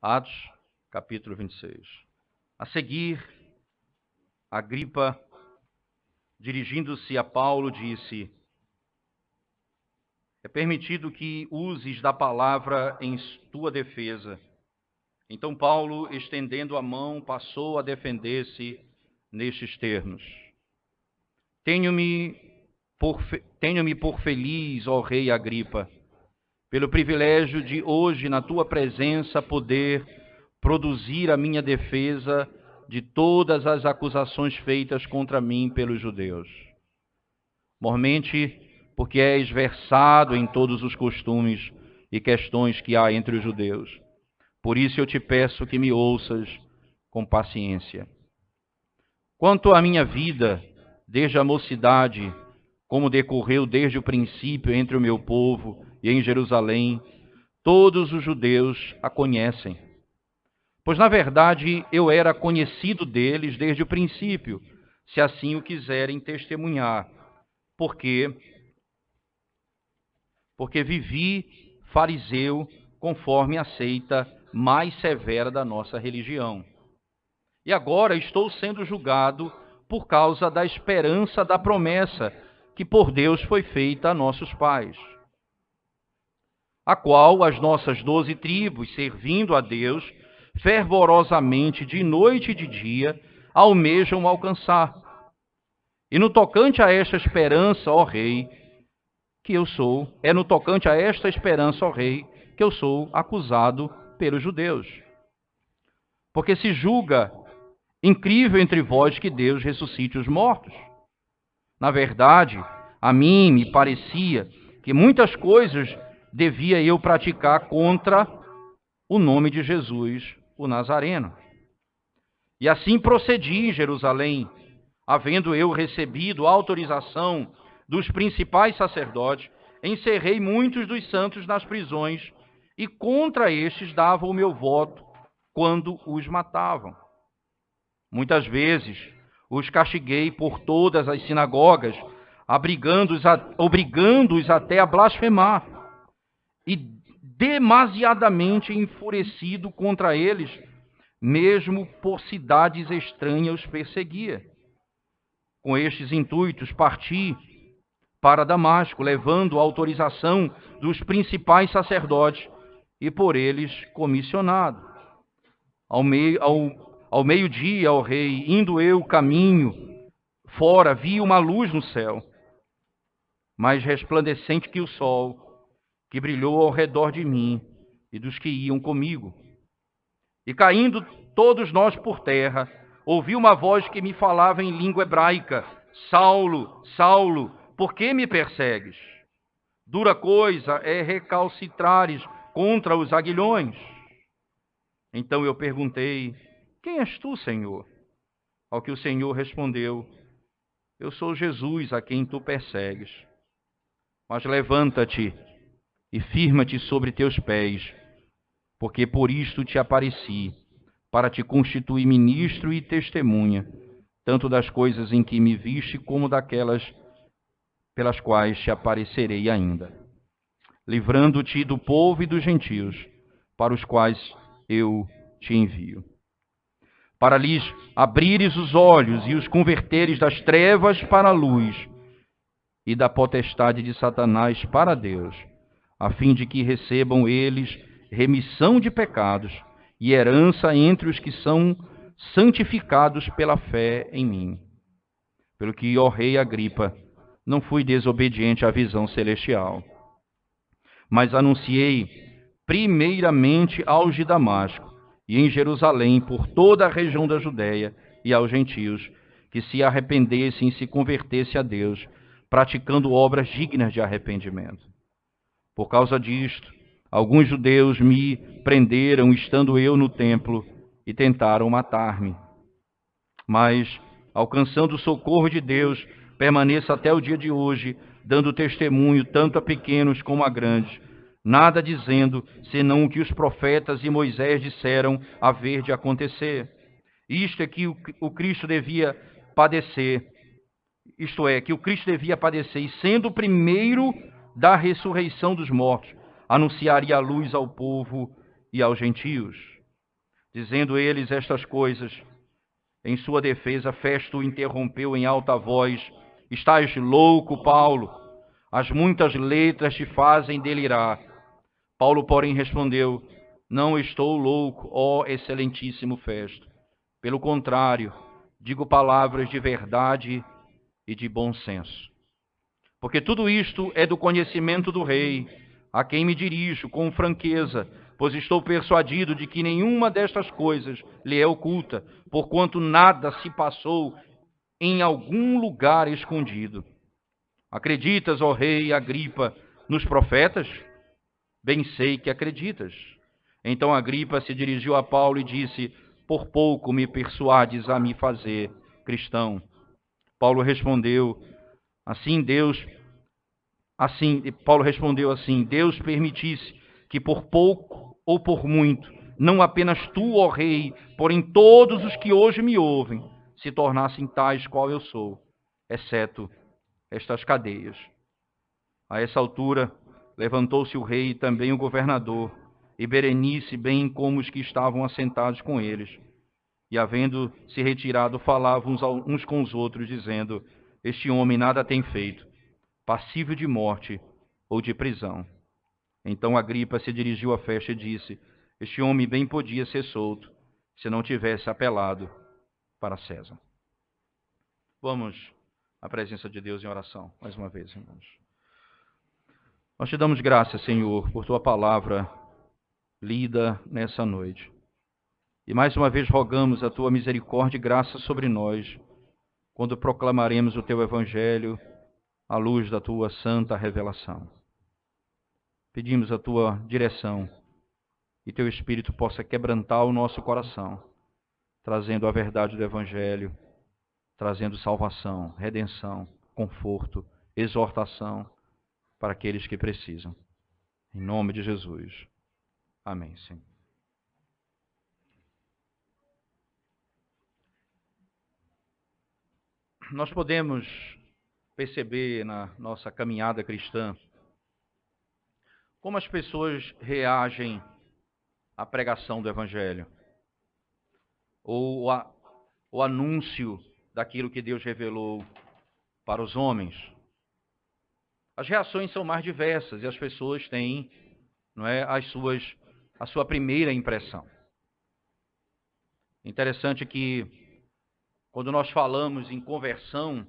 Atos, capítulo 26. A seguir, Agripa, dirigindo-se a Paulo, disse: é permitido que uses da palavra em tua defesa. Então Paulo, estendendo a mão, passou a defender-se nestes termos: Tenho-me por feliz, ó rei Agripa, pelo privilégio de hoje, na tua presença, poder produzir a minha defesa de todas as acusações feitas contra mim pelos judeus. Mormente, porque és versado em todos os costumes e questões que há entre os judeus. Por isso eu te peço que me ouças com paciência. Quanto à minha vida, desde a mocidade, como decorreu desde o princípio entre o meu povo e em Jerusalém, todos os judeus a conhecem. Pois, na verdade, eu era conhecido deles desde o princípio, se assim o quiserem testemunhar, porque vivi fariseu conforme a seita mais severa da nossa religião. E agora estou sendo julgado por causa da esperança da promessa que por Deus foi feita a nossos pais, a qual as nossas 12 tribos, servindo a Deus fervorosamente de noite e de dia, almejam alcançar. E no tocante a esta esperança, ó Rei, no tocante a esta esperança, ó Rei, que eu sou acusado pelos judeus. Porque se julga incrível entre vós que Deus ressuscite os mortos. Na verdade, a mim me parecia que muitas coisas devia eu praticar contra o nome de Jesus, o Nazareno. E assim procedi em Jerusalém, havendo eu recebido autorização dos principais sacerdotes, encerrei muitos dos santos nas prisões, e contra estes dava o meu voto quando os matavam. Muitas vezes os castiguei por todas as sinagogas, obrigando-os até a blasfemar, e demasiadamente enfurecido contra eles, mesmo por cidades estranhas os perseguia. Com estes intuitos parti para Damasco, levando a autorização dos principais sacerdotes e por eles comissionado. Ao meio-dia, ó rei, indo eu caminho fora, vi uma luz no céu, mais resplandecente que o sol, que brilhou ao redor de mim e dos que iam comigo. E caindo todos nós por terra, ouvi uma voz que me falava em língua hebraica: Saulo, Saulo, por que me persegues? Dura coisa é recalcitrares contra os aguilhões. Então eu perguntei: quem és tu, Senhor? Ao que o Senhor respondeu: eu sou Jesus a quem tu persegues. Mas levanta-te e firma-te sobre teus pés, porque por isto te apareci, para te constituir ministro e testemunha, tanto das coisas em que me viste, como daquelas pelas quais te aparecerei ainda, livrando-te do povo e dos gentios, para os quais eu te envio, para lhes abrires os olhos e os converteres das trevas para a luz e da potestade de Satanás para Deus, a fim de que recebam eles remissão de pecados e herança entre os que são santificados pela fé em mim. Pelo que, ó rei Agripa, não fui desobediente à visão celestial, mas anunciei primeiramente aos de Damasco e em Jerusalém, por toda a região da Judéia e aos gentios, que se arrependessem e se convertessem a Deus, praticando obras dignas de arrependimento. Por causa disto, alguns judeus me prenderam, estando eu no templo, e tentaram matar-me. Mas, alcançando o socorro de Deus, permaneço até o dia de hoje, dando testemunho tanto a pequenos como a grandes, nada dizendo, senão o que os profetas e Moisés disseram haver de acontecer. Isto é que o Cristo devia padecer, que o Cristo devia padecer, e sendo o primeiro da ressurreição dos mortos, anunciaria a luz ao povo e aos gentios. Dizendo eles estas coisas, em sua defesa, Festo interrompeu em alta voz: Estás louco, Paulo? As muitas letras te fazem delirar. Paulo, porém, respondeu: Não estou louco, ó excelentíssimo Festo. Pelo contrário, digo palavras de verdade e de bom senso. Porque tudo isto é do conhecimento do rei, a quem me dirijo com franqueza, pois estou persuadido de que nenhuma destas coisas lhe é oculta, porquanto nada se passou em algum lugar escondido. Acreditas, ó rei Agripa, nos profetas? Bem sei que acreditas. Então Agripa se dirigiu a Paulo e disse: Por pouco me persuades a me fazer cristão. Paulo respondeu assim: Deus permitisse que por pouco ou por muito, não apenas tu, ó rei, porém todos os que hoje me ouvem, se tornassem tais qual eu sou, exceto estas cadeias. A essa altura, levantou-se o rei e também o governador, e Berenice, bem como os que estavam assentados com eles. E, havendo se retirado, falavam uns com os outros, dizendo: Este homem nada tem feito, passível de morte ou de prisão. Então Agripa se dirigiu à festa e disse: Este homem bem podia ser solto, se não tivesse apelado para César. Vamos à presença de Deus em oração, mais uma vez, irmãos. Nós te damos graças, Senhor, por tua palavra lida nessa noite. E mais uma vez rogamos a tua misericórdia e graça sobre nós, quando proclamaremos o teu evangelho à luz da tua santa revelação. Pedimos a tua direção e teu Espírito possa quebrantar o nosso coração, trazendo a verdade do evangelho, trazendo salvação, redenção, conforto, exortação para aqueles que precisam. Em nome de Jesus. Amém, Senhor. Nós podemos perceber na nossa caminhada cristã como as pessoas reagem à pregação do Evangelho, ou o anúncio daquilo que Deus revelou para os homens. As reações são mais diversas e as pessoas têm, não é, a sua primeira impressão. Interessante que quando nós falamos em conversão,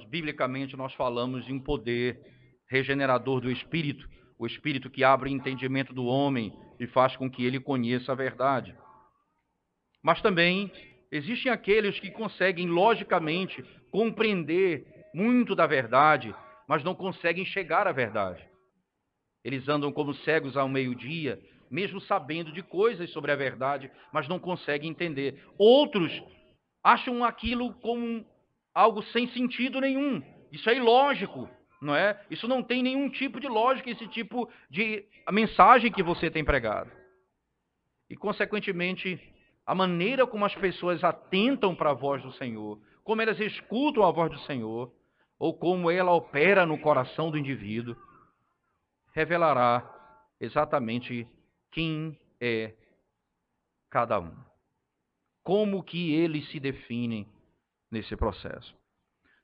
biblicamente nós falamos em um poder regenerador do Espírito, o Espírito que abre o entendimento do homem e faz com que ele conheça a verdade. Mas também existem aqueles que conseguem logicamente compreender muito da verdade, mas não conseguem chegar à verdade. Eles andam como cegos ao meio-dia, mesmo sabendo de coisas sobre a verdade, mas não conseguem entender. Outros acham aquilo como algo sem sentido nenhum. Isso é ilógico, não é? Isso não tem nenhum tipo de lógica, esse tipo de mensagem que você tem pregado. E, consequentemente, a maneira como as pessoas atentam para a voz do Senhor, como elas escutam a voz do Senhor, ou como ela opera no coração do indivíduo, revelará exatamente quem é cada um. Como que eles se definem nesse processo.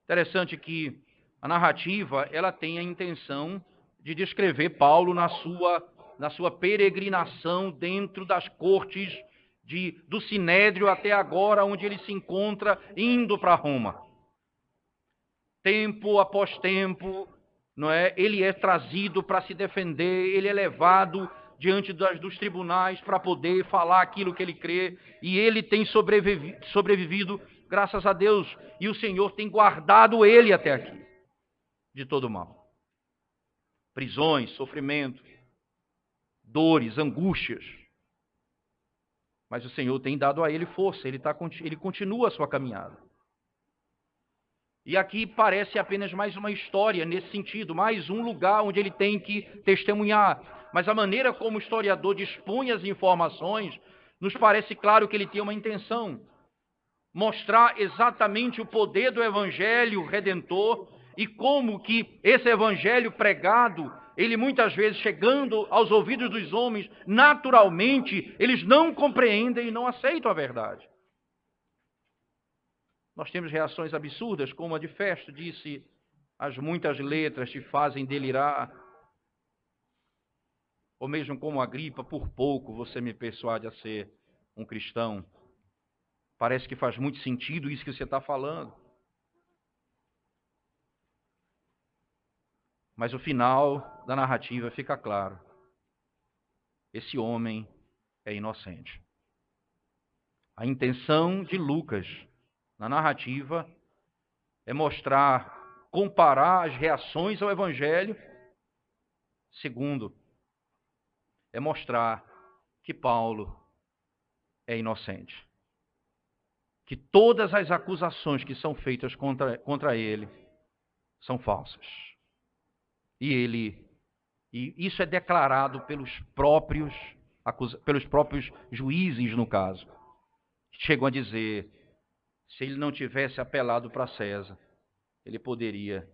Interessante que a narrativa ela tem a intenção de descrever Paulo na sua peregrinação dentro das cortes do Sinédrio até agora, onde ele se encontra indo para Roma. Tempo após tempo, não é? Ele é trazido para se defender, ele é levado diante dos tribunais para poder falar aquilo que ele crê, e ele tem sobrevivido, graças a Deus, e o Senhor tem guardado ele até aqui, de todo mal. Prisões, sofrimento, dores, angústias. Mas o Senhor tem dado a ele força, ele continua a sua caminhada. E aqui parece apenas mais uma história nesse sentido, mais um lugar onde ele tem que testemunhar. Mas a maneira como o historiador dispõe as informações, nos parece claro que ele tem uma intenção. Mostrar exatamente o poder do Evangelho Redentor e como que esse Evangelho pregado ele muitas vezes chegando aos ouvidos dos homens, naturalmente, eles não compreendem e não aceitam a verdade. Nós temos reações absurdas, como a de Festo disse, as muitas letras te fazem delirar. Ou mesmo como Agripa, por pouco você me persuade a ser um cristão. Parece que faz muito sentido isso que você está falando. Mas o final da narrativa fica claro. Esse homem é inocente. A intenção de Lucas na narrativa é mostrar, comparar as reações ao Evangelho. Segundo, é mostrar que Paulo é inocente. Que todas as acusações que são feitas contra ele são falsas. E isso é declarado pelos próprios juízes, no caso. Chegam a dizer, se ele não tivesse apelado para César, ele poderia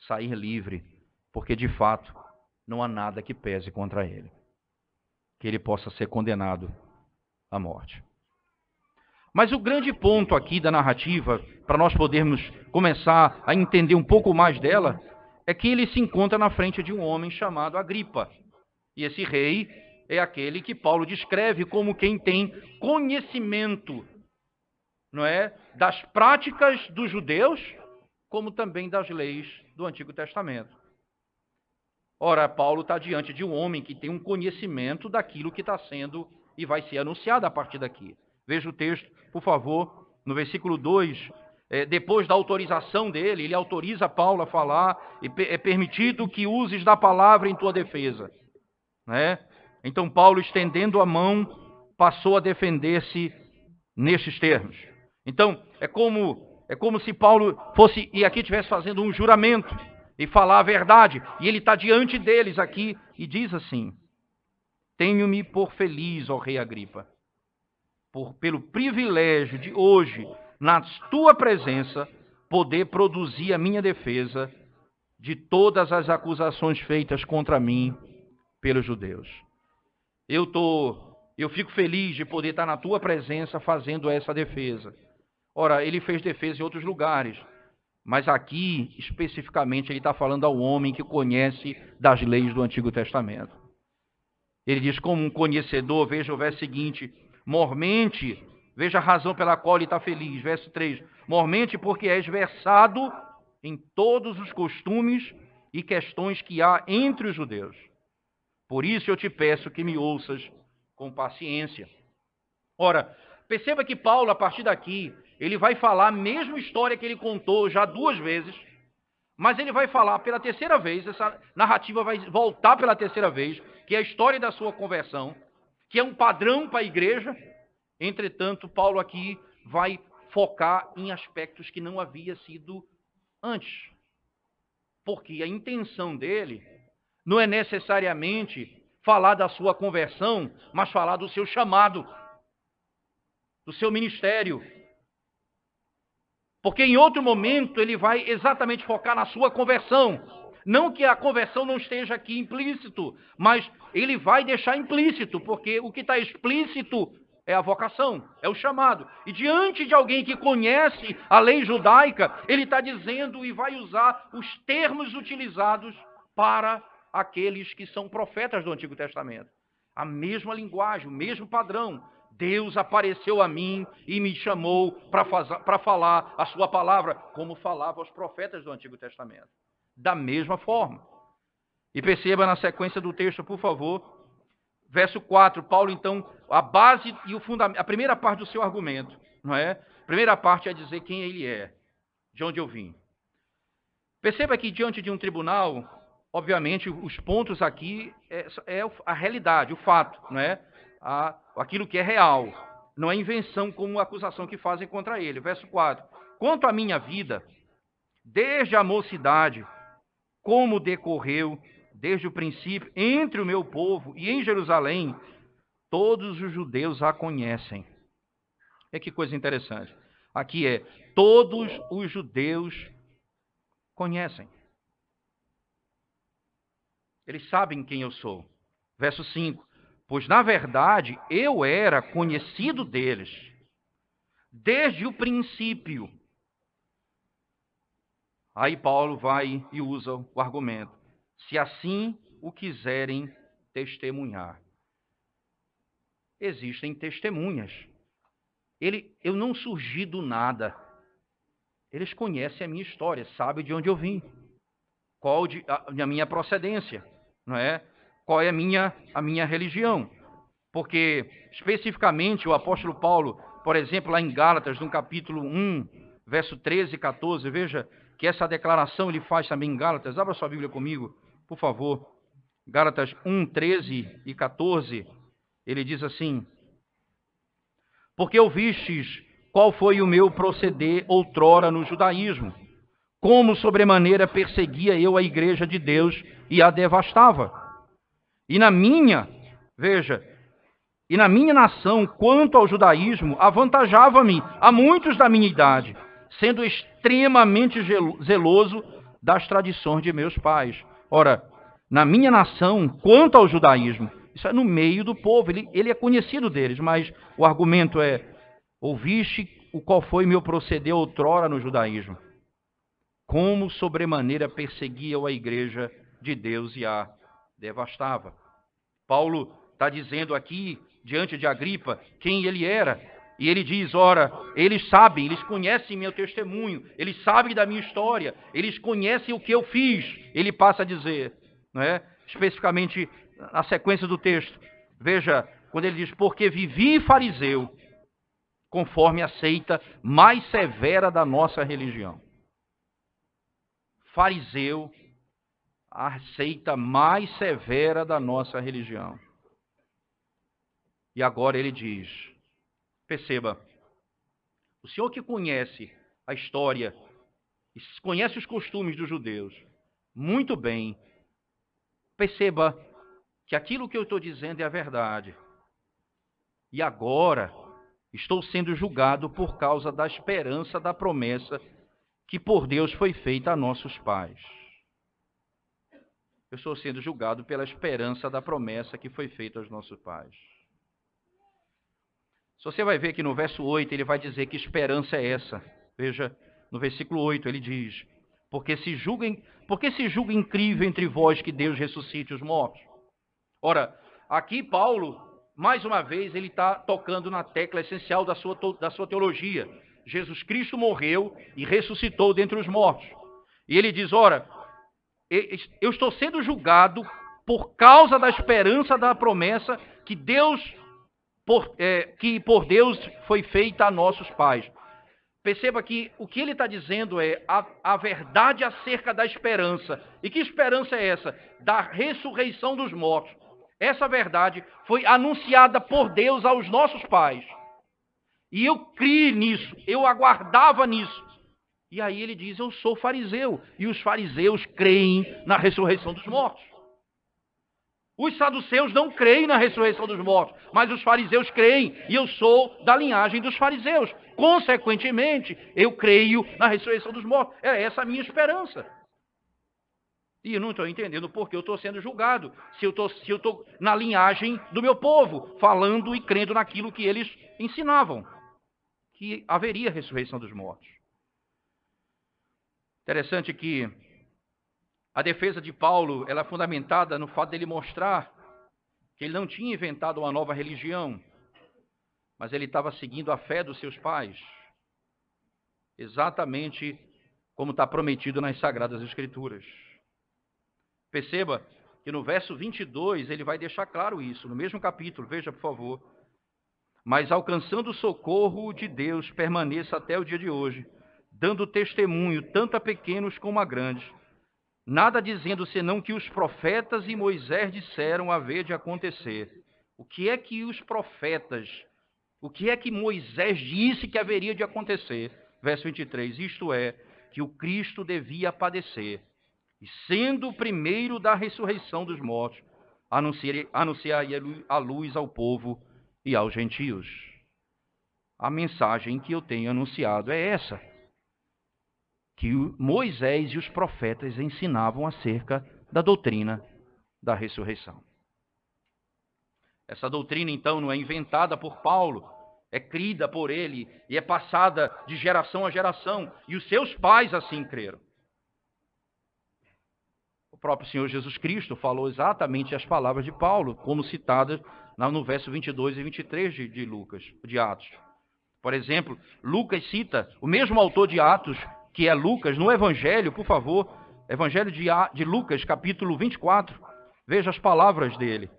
sair livre, porque de fato não há nada que pese contra ele, que ele possa ser condenado à morte. Mas o grande ponto aqui da narrativa, para nós podermos começar a entender um pouco mais dela, é que ele se encontra na frente de um homem chamado Agripa. E esse rei é aquele que Paulo descreve como quem tem conhecimento, não é, das práticas dos judeus, como também das leis do Antigo Testamento. Ora, Paulo está diante de um homem que tem um conhecimento daquilo que está sendo e vai ser anunciado a partir daqui. Veja o texto, por favor, no versículo 2. Depois da autorização dele, ele autoriza Paulo a falar, e é permitido que uses da palavra em tua defesa. Né? Então Paulo, estendendo a mão, passou a defender-se nestes termos. Então, é como se Paulo fosse, e aqui estivesse fazendo um juramento, e falar a verdade, e ele está diante deles aqui, e diz assim, tenho-me por feliz, ó rei Agripa, pelo privilégio de hoje, na tua presença, poder produzir a minha defesa de todas as acusações feitas contra mim pelos judeus. Eu fico feliz de poder estar na tua presença fazendo essa defesa. Ora, ele fez defesa em outros lugares, mas aqui, especificamente, ele está falando ao homem que conhece das leis do Antigo Testamento. Ele diz, como um conhecedor, veja o verso seguinte, mormente, veja a razão pela qual ele está feliz, verso 3, mormente porque és versado em todos os costumes e questões que há entre os judeus. Por isso eu te peço que me ouças com paciência. Ora, perceba que Paulo, a partir daqui, ele vai falar a mesma história que ele contou já 2 vezes, mas ele vai falar pela terceira vez, essa narrativa vai voltar pela terceira vez, que é a história da sua conversão, que é um padrão para a igreja. Entretanto, Paulo aqui vai focar em aspectos que não havia sido antes. Porque a intenção dele não é necessariamente falar da sua conversão, mas falar do seu chamado, do seu ministério. Porque em outro momento ele vai exatamente focar na sua conversão. Não que a conversão não esteja aqui implícito, mas ele vai deixar implícito, porque o que está explícito é a vocação, é o chamado. E diante de alguém que conhece a lei judaica, ele está dizendo e vai usar os termos utilizados para aqueles que são profetas do Antigo Testamento. A mesma linguagem, o mesmo padrão. Deus apareceu a mim e me chamou para falar a sua palavra, como falava aos profetas do Antigo Testamento. Da mesma forma. E perceba na sequência do texto, por favor, verso 4, Paulo, então, a base e o fundamento, a primeira parte do seu argumento, não é? A primeira parte é dizer quem ele é, de onde eu vim. Perceba que diante de um tribunal, obviamente, os pontos aqui é a realidade, o fato, não é? Aquilo que é real, não é invenção como a acusação que fazem contra ele. Verso 4, quanto à minha vida, desde a mocidade, como decorreu desde o princípio entre o meu povo e em Jerusalém, todos os judeus a conhecem. É que coisa interessante. Aqui é, todos os judeus conhecem. Eles sabem quem eu sou. Verso 5. Pois, na verdade, eu era conhecido deles desde o princípio. Aí Paulo vai e usa o argumento. Se assim o quiserem testemunhar. Existem testemunhas. Eu não surgi do nada. Eles conhecem a minha história, sabem de onde eu vim, qual a minha procedência, não é? Qual é a minha religião. Porque, especificamente, o apóstolo Paulo, por exemplo, lá em Gálatas, no capítulo 1, verso 13 e 14, veja que essa declaração ele faz também em Gálatas. Abra sua Bíblia comigo, por favor. Gálatas 1, 13 e 14, ele diz assim: porque ouvistes qual foi o meu proceder outrora no judaísmo, como sobremaneira perseguia eu a igreja de Deus e a devastava. E na minha nação, quanto ao judaísmo, avantajava-me a muitos da minha idade, sendo extremamente zeloso das tradições de meus pais. Ora, na minha nação, quanto ao judaísmo, isso é no meio do povo, ele é conhecido deles, mas o argumento é: ouviste o qual foi meu proceder outrora no judaísmo, como sobremaneira perseguia eu a igreja de Deus e a devastava. Paulo está dizendo aqui, diante de Agripa, quem ele era. E ele diz, ora, eles sabem, eles conhecem meu testemunho, eles sabem da minha história, eles conhecem o que eu fiz. Ele passa a dizer, não é? Especificamente na sequência do texto. Veja, quando ele diz, porque vivi fariseu, conforme a seita mais severa da nossa religião. Fariseu, a seita mais severa da nossa religião. E agora ele diz, perceba, o senhor que conhece a história, conhece os costumes dos judeus, muito bem, perceba que aquilo que eu estou dizendo é a verdade. E agora estou sendo julgado por causa da esperança da promessa que por Deus foi feita a nossos pais. Eu estou sendo julgado pela esperança da promessa que foi feita aos nossos pais. Se você vai ver que no verso 8 ele vai dizer que esperança é essa. Veja, no versículo 8 ele diz, porque se julga incrível entre vós que Deus ressuscite os mortos. Ora, aqui Paulo, mais uma vez, ele está tocando na tecla essencial da sua teologia. Jesus Cristo morreu e ressuscitou dentre os mortos. E ele diz, ora, eu estou sendo julgado por causa da esperança da promessa que por Deus foi feita a nossos pais. Perceba que o que ele está dizendo é a verdade acerca da esperança. E que esperança é essa? Da ressurreição dos mortos. Essa verdade foi anunciada por Deus aos nossos pais. E eu criei nisso, eu aguardava nisso. E aí ele diz, eu sou fariseu. E os fariseus creem na ressurreição dos mortos. Os saduceus não creem na ressurreição dos mortos, mas os fariseus creem, e eu sou da linhagem dos fariseus. Consequentemente, eu creio na ressurreição dos mortos. É essa a minha esperança. E eu não estou entendendo por que eu estou sendo julgado, se eu estou na linhagem do meu povo, falando e crendo naquilo que eles ensinavam, que haveria ressurreição dos mortos. Interessante que a defesa de Paulo ela é fundamentada no fato dele mostrar que ele não tinha inventado uma nova religião, mas ele estava seguindo a fé dos seus pais, exatamente como está prometido nas Sagradas Escrituras. Perceba que no verso 22 ele vai deixar claro isso, no mesmo capítulo, veja por favor. Mas alcançando o socorro de Deus, permaneça até o dia de hoje, dando testemunho tanto a pequenos como a grandes, nada dizendo senão que os profetas e Moisés disseram haver de acontecer. O que é que os profetas, o que é que Moisés disse que haveria de acontecer? Verso 23, isto é, que o Cristo devia padecer, e sendo o primeiro da ressurreição dos mortos, anunciar a luz ao povo e aos gentios. A mensagem que eu tenho anunciado é essa, que Moisés e os profetas ensinavam acerca da doutrina da ressurreição. Essa doutrina, então, não é inventada por Paulo, é crida por ele e é passada de geração a geração, e os seus pais assim creram. O próprio Senhor Jesus Cristo falou exatamente as palavras de Paulo, como citadas no verso 22 e 23 de Atos. Por exemplo, Lucas cita o mesmo autor de Atos, que é Lucas, no Evangelho, por favor, Evangelho de Lucas, capítulo 24. Veja as palavras dele.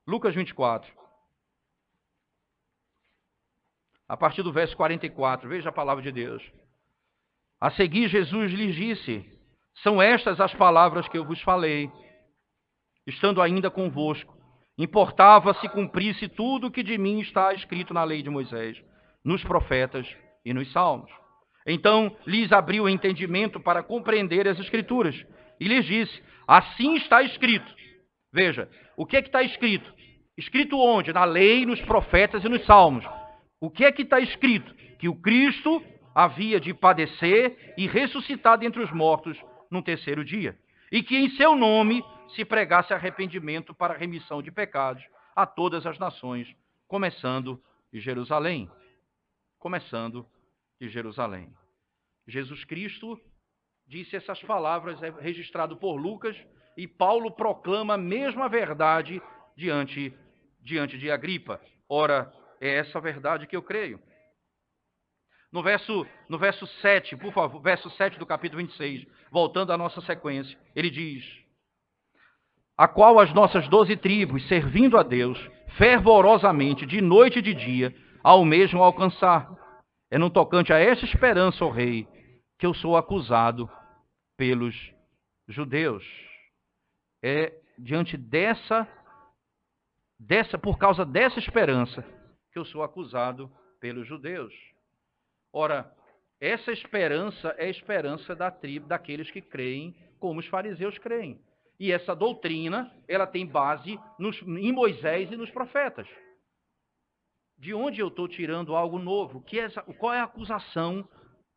Lucas 24. A partir do verso 44, veja a palavra de Deus. A seguir, Jesus lhes disse: são estas as palavras que eu vos falei, estando ainda convosco. Importava se cumprisse tudo o que de mim está escrito na lei de Moisés, nos profetas e nos salmos. Então lhes abriu o entendimento para compreender as Escrituras, e lhes disse: assim está escrito. Veja, o que é que está escrito? Escrito onde? Na lei, nos profetas e nos salmos. O que é que está escrito? Que o Cristo havia de padecer e ressuscitar dentre os mortos no terceiro dia, e que em seu nome se pregasse arrependimento para remissão de pecados a todas as nações, começando de Jerusalém. Começando de Jerusalém. Jesus Cristo disse essas palavras, é registrado por Lucas, e Paulo proclama a mesma verdade diante de Agripa. Ora, é essa verdade que eu creio. No verso 7, por favor, verso 7 do capítulo 26, voltando à nossa sequência, ele diz: a qual as nossas 12 tribos, servindo a Deus, fervorosamente, de noite e de dia, ao mesmo alcançar. É no tocante a esta esperança, ó rei, que eu sou acusado pelos judeus. É diante por causa dessa esperança, que eu sou acusado pelos judeus. Ora, essa esperança é a esperança da tribo, daqueles que creem como os fariseus creem. E essa doutrina, ela tem base em Moisés e nos profetas. De onde eu estou tirando algo novo? Qual é a acusação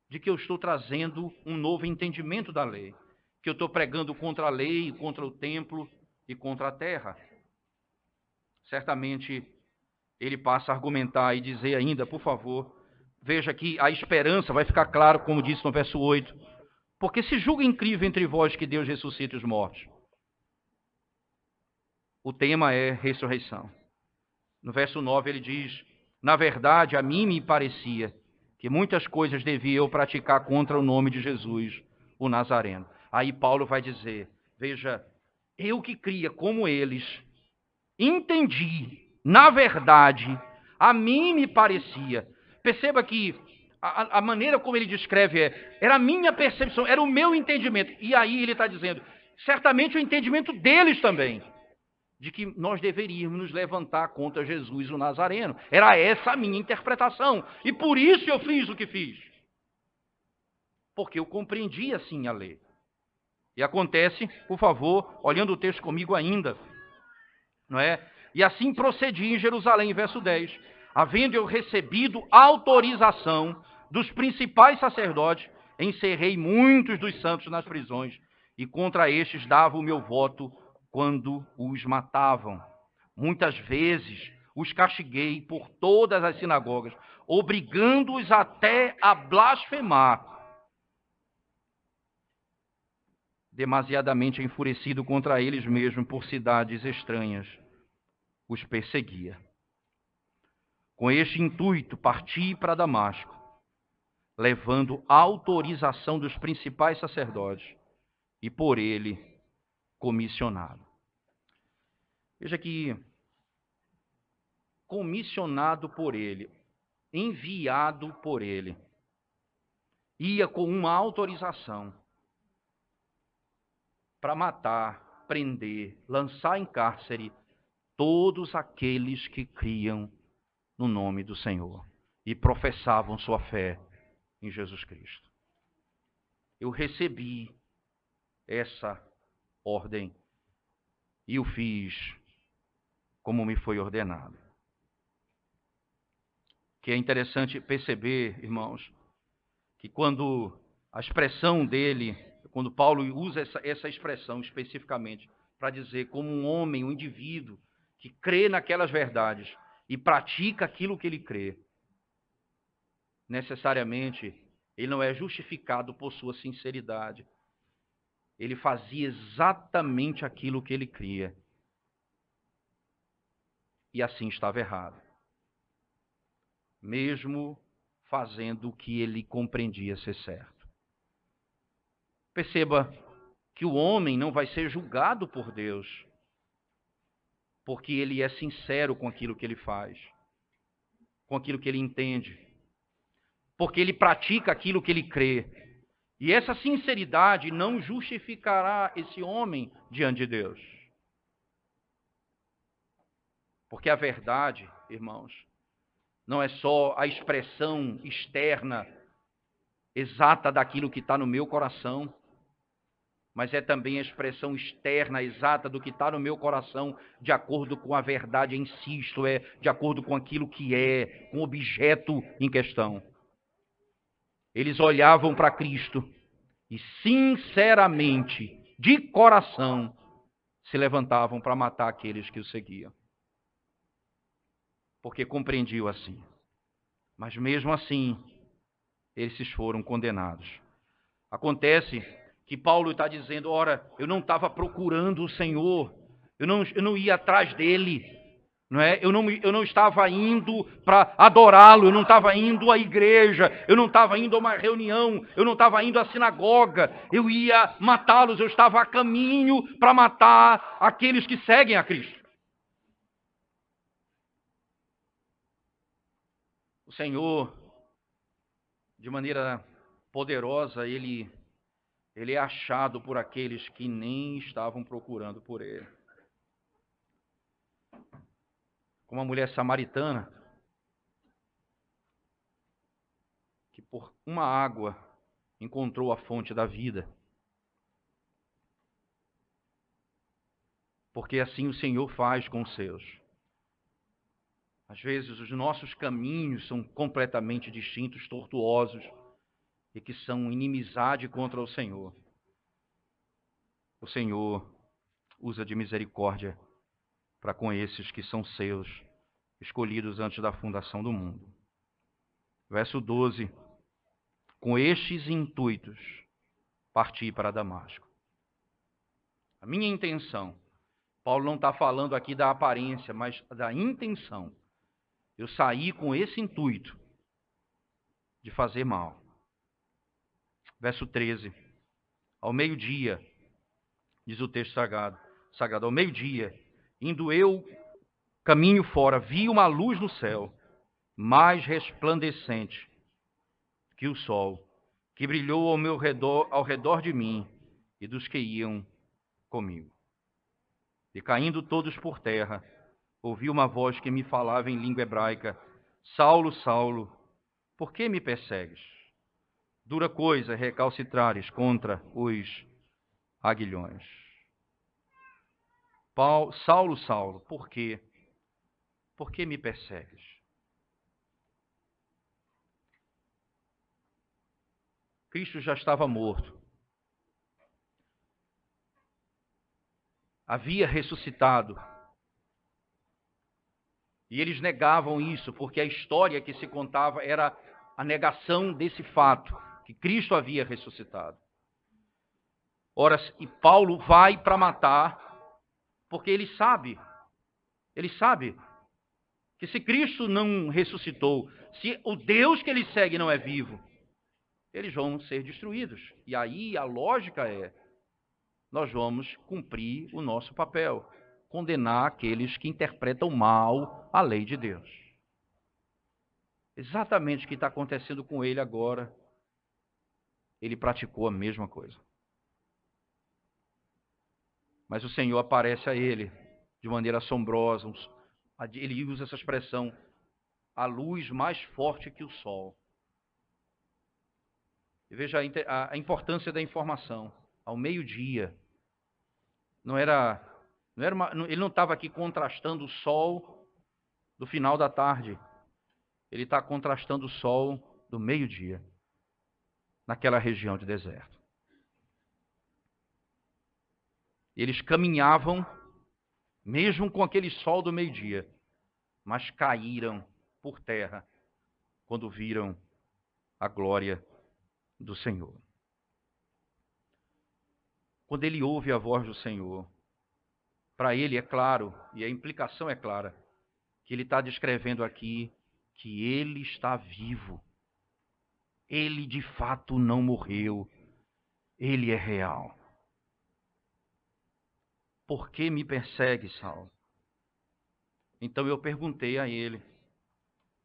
de que eu estou trazendo um novo entendimento da lei? Que eu estou pregando contra a lei, contra o templo e contra a terra? Certamente ele passa a argumentar e dizer ainda, por favor, veja que a esperança vai ficar claro, como disse no verso 8, porque se julga incrível entre vós que Deus ressuscite os mortos. O tema é ressurreição. No verso 9 ele diz: na verdade, a mim me parecia que muitas coisas devia eu praticar contra o nome de Jesus, o Nazareno. Aí Paulo vai dizer: veja, eu que cria como eles, entendi, na verdade, a mim me parecia. Perceba que a maneira como ele descreve era a minha percepção, era o meu entendimento. E aí ele está dizendo, certamente o entendimento deles também, de que nós deveríamos nos levantar contra Jesus, o Nazareno. Era essa a minha interpretação. E por isso eu fiz o que fiz. Porque eu compreendi assim a lei. E acontece, por favor, olhando o texto comigo ainda, não é? E assim procedi em Jerusalém, verso 10, havendo eu recebido autorização dos principais sacerdotes, encerrei muitos dos santos nas prisões, e contra estes dava o meu voto quando os matavam. Muitas vezes os castiguei por todas as sinagogas, obrigando-os até a blasfemar. Demasiadamente enfurecido contra eles mesmos por cidades estranhas, os perseguia. Com este intuito, parti para Damasco, levando autorização dos principais sacerdotes e por ele comissionado. Veja que comissionado por ele, enviado por ele, ia com uma autorização para matar, prender, lançar em cárcere todos aqueles que criam no nome do Senhor e professavam sua fé em Jesus Cristo. Eu recebi essa ordem e o fiz como me foi ordenado. Que é interessante perceber, irmãos, que quando a expressão dele, quando Paulo usa essa expressão especificamente, para dizer como um homem, um indivíduo que crê naquelas verdades e pratica aquilo que ele crê, necessariamente ele não é justificado por sua sinceridade. Ele fazia exatamente aquilo que ele cria. E assim estava errado. Mesmo fazendo o que ele compreendia ser certo. Perceba que o homem não vai ser julgado por Deus, porque ele é sincero com aquilo que ele faz, com aquilo que ele entende, porque ele pratica aquilo que ele crê. E essa sinceridade não justificará esse homem diante de Deus. Porque a verdade, irmãos, não é só a expressão externa exata daquilo que está no meu coração, mas é também a expressão externa exata do que está no meu coração, de acordo com a verdade em si, isto é, de acordo com aquilo que é, com o objeto em questão. Eles olhavam para Cristo e sinceramente, de coração, se levantavam para matar aqueles que o seguiam. Porque compreendiam assim. Mas mesmo assim, esses foram condenados. Acontece que Paulo está dizendo, ora, eu não estava procurando o Senhor, eu não ia atrás dele, não é? Eu não estava indo para adorá-lo, eu não estava indo à igreja, eu não estava indo a uma reunião, eu não estava indo à sinagoga, eu ia matá-los, eu estava a caminho para matar aqueles que seguem a Cristo. O Senhor, de maneira poderosa, ele é achado por aqueles que nem estavam procurando por ele. Como a mulher samaritana, que por uma água encontrou a fonte da vida. Porque assim o Senhor faz com os seus. Às vezes os nossos caminhos são completamente distintos, tortuosos, e que são inimizade contra o Senhor. O Senhor usa de misericórdia para com esses que são seus, escolhidos antes da fundação do mundo. Verso 12. Com estes intuitos, parti para Damasco. A minha intenção, Paulo não está falando aqui da aparência, mas da intenção. Eu saí com esse intuito de fazer mal. Verso 13. Ao meio-dia, diz o texto sagrado, ao meio-dia, indo eu caminho fora, vi uma luz no céu, mais resplandecente que o sol, que brilhou ao redor de mim e dos que iam comigo. E caindo todos por terra, ouvi uma voz que me falava em língua hebraica: Saulo, Saulo, por que me persegues? Dura coisa é recalcitrares contra os aguilhões. Saulo, Saulo, por quê? Por que me persegues? Cristo já estava morto. Havia ressuscitado. E eles negavam isso, porque a história que se contava era a negação desse fato, que Cristo havia ressuscitado. Ora, e Paulo vai para matar, porque ele sabe que se Cristo não ressuscitou, se o Deus que ele segue não é vivo, eles vão ser destruídos. E aí a lógica é, nós vamos cumprir o nosso papel, condenar aqueles que interpretam mal a lei de Deus. Exatamente o que está acontecendo com ele agora, ele praticou a mesma coisa. Mas o Senhor aparece a ele de maneira assombrosa, ele usa essa expressão, a luz mais forte que o sol. E veja a importância da informação. Ao meio-dia, ele não estava aqui contrastando o sol do final da tarde. Ele está contrastando o sol do meio-dia, naquela região de deserto. Eles caminhavam, mesmo com aquele sol do meio-dia, mas caíram por terra quando viram a glória do Senhor. Quando ele ouve a voz do Senhor, para ele é claro, e a implicação é clara, que ele está descrevendo aqui que ele está vivo. Ele de fato não morreu. Ele é real. Por que me persegue, Saulo? Então eu perguntei a ele,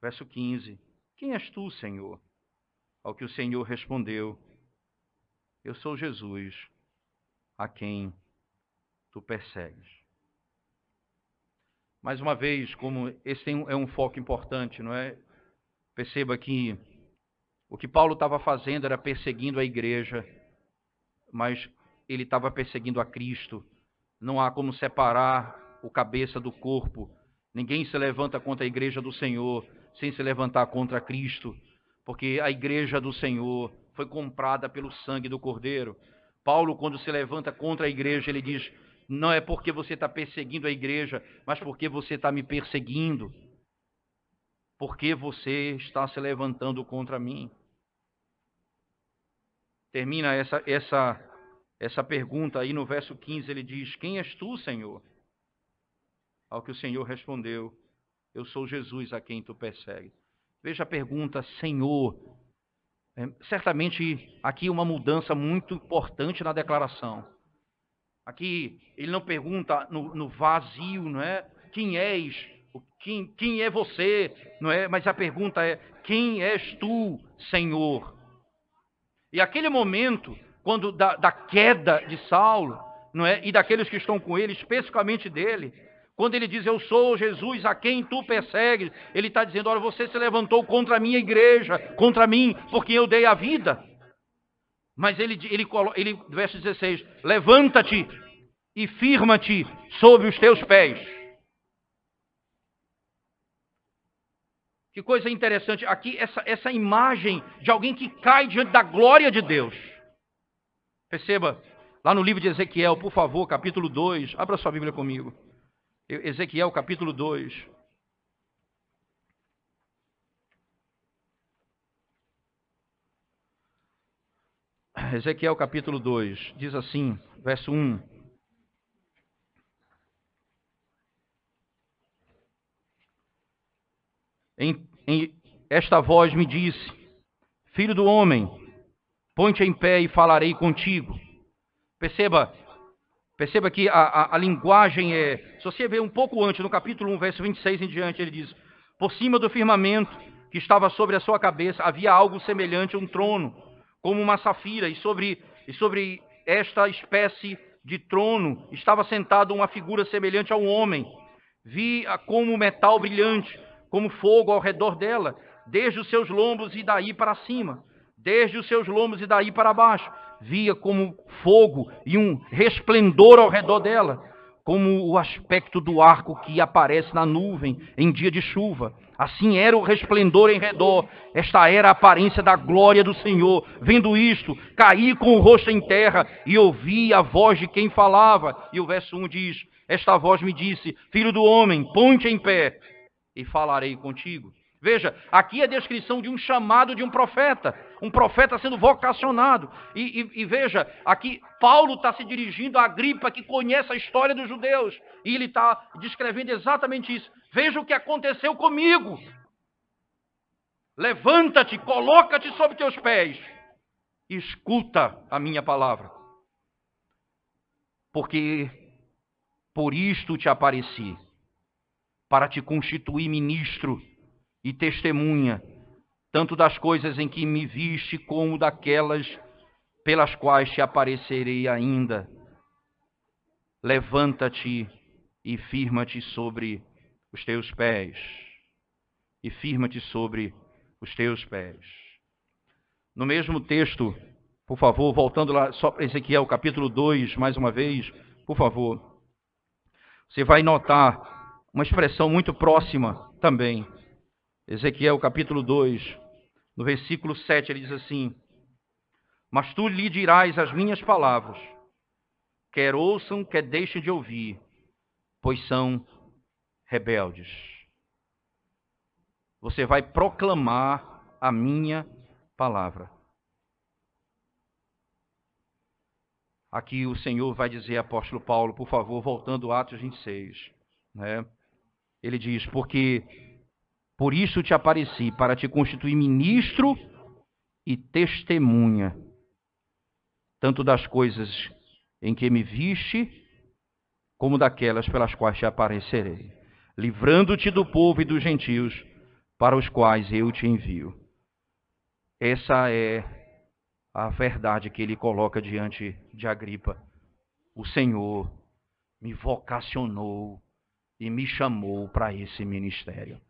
verso 15, quem és tu, Senhor? Ao que o Senhor respondeu, eu sou Jesus, a quem tu persegues. Mais uma vez, como esse é um foco importante, não é? Perceba que o que Paulo estava fazendo era perseguindo a igreja, mas ele estava perseguindo a Cristo. Não há como separar o cabeça do corpo. Ninguém se levanta contra a igreja do Senhor sem se levantar contra Cristo, porque a igreja do Senhor foi comprada pelo sangue do Cordeiro. Paulo, quando se levanta contra a igreja, ele diz, não é porque você está perseguindo a igreja, mas porque você está me perseguindo. Porque você está se levantando contra mim. Termina essa pergunta aí no verso 15, ele diz, quem és tu, Senhor? Ao que o Senhor respondeu, eu sou Jesus a quem tu persegues. Veja a pergunta, Senhor. Certamente aqui uma mudança muito importante na declaração. Aqui ele não pergunta no vazio, não é? Quem és? Quem é você? Não é? Mas a pergunta é, quem és tu, Senhor? E aquele momento, quando da queda de Saulo, não é? E daqueles que estão com ele, especificamente dele, quando ele diz, eu sou Jesus a quem tu persegues, ele está dizendo, olha, você se levantou contra a minha igreja, contra mim, porque eu dei a vida. Mas ele verso 16, levanta-te e firma-te sobre os teus pés. Que coisa interessante, aqui essa imagem de alguém que cai diante da glória de Deus. Perceba, lá no livro de Ezequiel, por favor, capítulo 2, abra sua Bíblia comigo. Ezequiel, capítulo 2. Ezequiel, capítulo 2, diz assim, verso 1. Esta voz me disse, filho do homem, põe-te em pé e falarei contigo. Perceba que a linguagem é... Se você ver um pouco antes, no capítulo 1, verso 26 em diante, ele diz, por cima do firmamento que estava sobre a sua cabeça, havia algo semelhante a um trono, como uma safira, e sobre esta espécie de trono estava sentado uma figura semelhante a um homem. Vi como metal brilhante, como fogo ao redor dela, desde os seus lombos e daí para cima, desde os seus lombos e daí para baixo. Via como fogo e um resplendor ao redor dela, como o aspecto do arco que aparece na nuvem em dia de chuva. Assim era o resplendor em redor. Esta era a aparência da glória do Senhor. Vendo isto, caí com o rosto em terra e ouvi a voz de quem falava. E o verso 1 diz, esta voz me disse, filho do homem, põe-te em pé e falarei contigo. Veja, aqui é a descrição de um chamado de um profeta sendo vocacionado. E veja, aqui Paulo está se dirigindo a Agripa, que conhece a história dos judeus, e ele está descrevendo exatamente isso. Veja o que aconteceu comigo. Levanta-te, coloca-te sobre teus pés, e escuta a minha palavra. Porque por isto te apareci, para te constituir ministro e testemunha, tanto das coisas em que me viste, como daquelas pelas quais te aparecerei ainda. Levanta-te e firma-te sobre os teus pés. E firma-te sobre os teus pés. No mesmo texto, por favor, voltando lá só para Ezequiel, capítulo 2, mais uma vez, por favor. Você vai notar uma expressão muito próxima também. Ezequiel, capítulo 2, no versículo 7, ele diz assim, mas tu lhe dirás as minhas palavras, quer ouçam, quer deixem de ouvir, pois são rebeldes. Você vai proclamar a minha palavra. Aqui o Senhor vai dizer, apóstolo Paulo, por favor, voltando a Atos 26, né? Ele diz, porque por isso te apareci, para te constituir ministro e testemunha, tanto das coisas em que me viste, como daquelas pelas quais te aparecerei, livrando-te do povo e dos gentios, para os quais eu te envio. Essa é a verdade que ele coloca diante de Agripa. O Senhor me vocacionou e me chamou para esse ministério.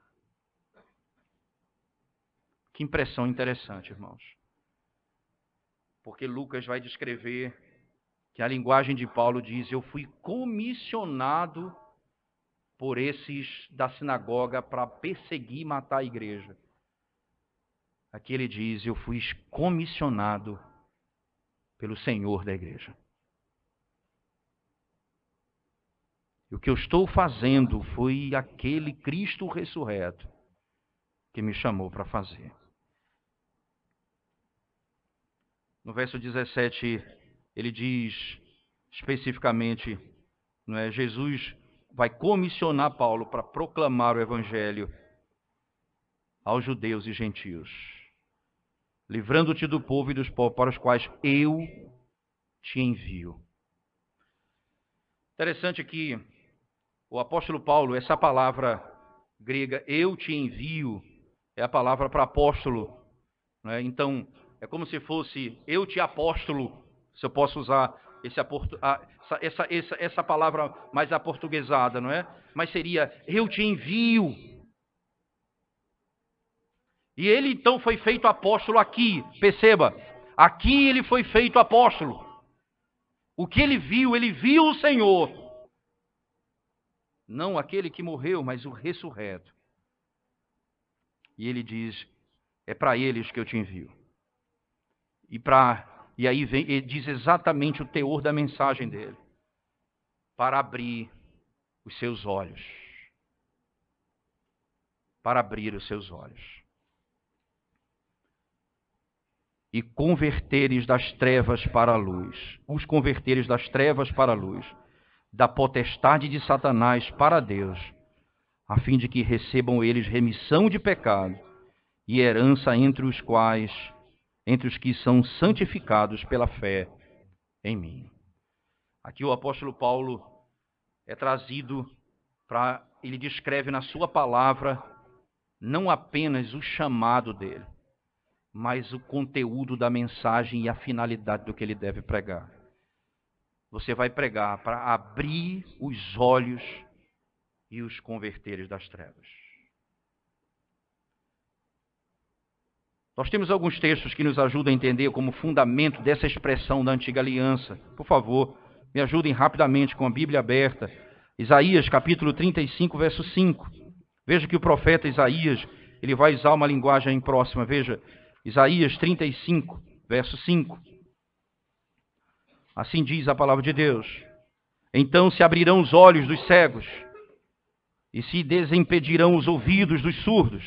Que impressão interessante, irmãos. Porque Lucas vai descrever que a linguagem de Paulo diz, eu fui comissionado por esses da sinagoga para perseguir e matar a igreja. Aqui ele diz, eu fui comissionado pelo Senhor da igreja. E o que eu estou fazendo foi aquele Cristo ressurreto que me chamou para fazer. No verso 17, ele diz especificamente, não é, Jesus vai comissionar Paulo para proclamar o evangelho aos judeus e gentios, livrando-te do povo e dos povos para os quais eu te envio. Interessante que o apóstolo Paulo, essa palavra grega, eu te envio, é a palavra para apóstolo, né? Então, é como se fosse eu te apóstolo, se eu posso usar essa palavra mais aportuguesada, não é? Mas seria eu te envio. E ele então foi feito apóstolo aqui, perceba, aqui ele foi feito apóstolo. O que ele viu o Senhor. Não aquele que morreu, mas o ressurreto. E ele diz, é para eles que eu te envio. E aí vem, ele diz exatamente o teor da mensagem dele. Para abrir os seus olhos. Para abrir os seus olhos. E converteres das trevas para a luz. Os converteres das trevas para a luz. Da potestade de Satanás para Deus. A fim de que recebam eles remissão de pecado e herança entre os que são santificados pela fé em mim. Aqui o apóstolo Paulo é trazido para, ele descreve na sua palavra não apenas o chamado dele, mas o conteúdo da mensagem e a finalidade do que ele deve pregar. Você vai pregar para abrir os olhos e os converteres das trevas. Nós temos alguns textos que nos ajudam a entender como fundamento dessa expressão da antiga aliança. Por favor, me ajudem rapidamente com a Bíblia aberta. Isaías, capítulo 35, verso 5. Veja que o profeta Isaías, ele vai usar uma linguagem próxima. Veja, Isaías 35, verso 5. Assim diz a palavra de Deus. Então se abrirão os olhos dos cegos e se desimpedirão os ouvidos dos surdos.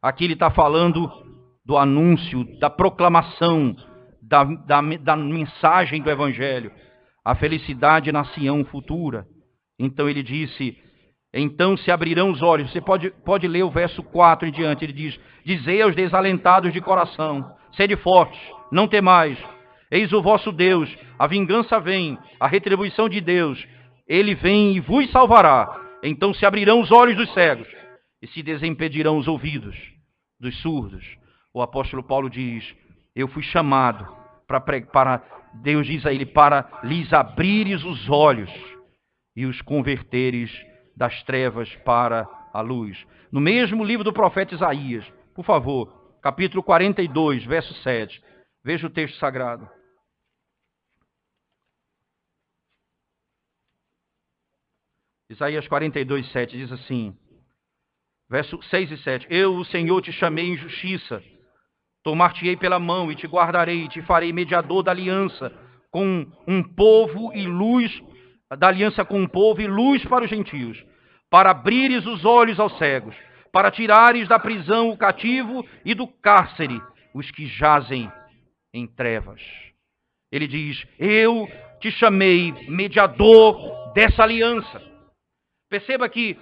Aqui ele está falando do anúncio, da proclamação, da mensagem do Evangelho, a felicidade na Sião futura. Então ele disse, então se abrirão os olhos. Você pode ler o verso 4 em diante, ele diz, dizei aos desalentados de coração, sede fortes, não temais, eis o vosso Deus, a vingança vem, a retribuição de Deus, ele vem e vos salvará. Então se abrirão os olhos dos cegos e se desimpedirão os ouvidos dos surdos. O apóstolo Paulo diz, eu fui chamado para Deus diz a ele, para lhes abrires os olhos e os converteres das trevas para a luz. No mesmo livro do profeta Isaías, por favor, capítulo 42, verso 7. Veja o texto sagrado. Isaías 42, 7 diz assim, verso 6 e 7. Eu, o Senhor, te chamei em justiça. Tomar-te-ei pela mão e te guardarei, e te farei mediador da aliança com um povo e luz, da aliança com um povo e luz para os gentios, para abrires os olhos aos cegos, para tirares da prisão o cativo e do cárcere os que jazem em trevas. Ele diz: eu te chamei mediador dessa aliança. Perceba que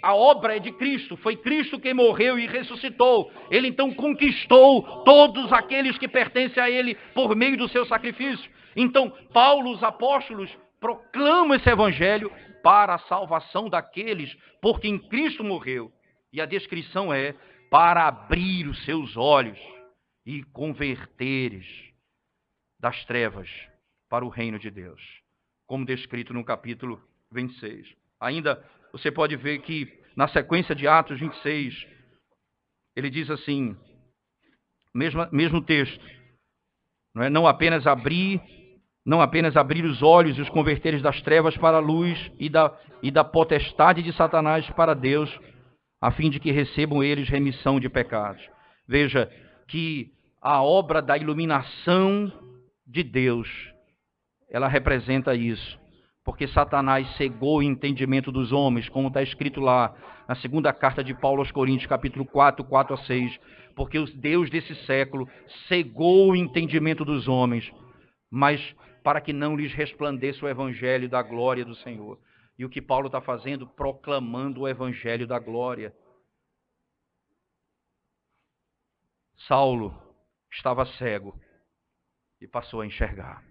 a obra é de Cristo, foi Cristo quem morreu e ressuscitou. Ele então conquistou todos aqueles que pertencem a Ele por meio do seu sacrifício. Então, Paulo, os apóstolos, proclamam esse evangelho para a salvação daqueles por quem Cristo morreu. E a descrição é para abrir os seus olhos e converteres das trevas para o reino de Deus, como descrito no capítulo 26. Ainda você pode ver que na sequência de Atos 26, ele diz assim, mesmo texto, não apenas abrir os olhos e os converteres das trevas para a luz e da potestade de Satanás para Deus, a fim de que recebam eles remissão de pecados. Veja que a obra da iluminação de Deus, ela representa isso, porque Satanás cegou o entendimento dos homens, como está escrito lá na segunda carta de Paulo aos Coríntios, capítulo 4, 4 a 6, porque o Deus desse século cegou o entendimento dos homens, mas para que não lhes resplandeça o evangelho da glória do Senhor. E o que Paulo está fazendo? Proclamando o evangelho da glória. Saulo estava cego e passou a enxergar.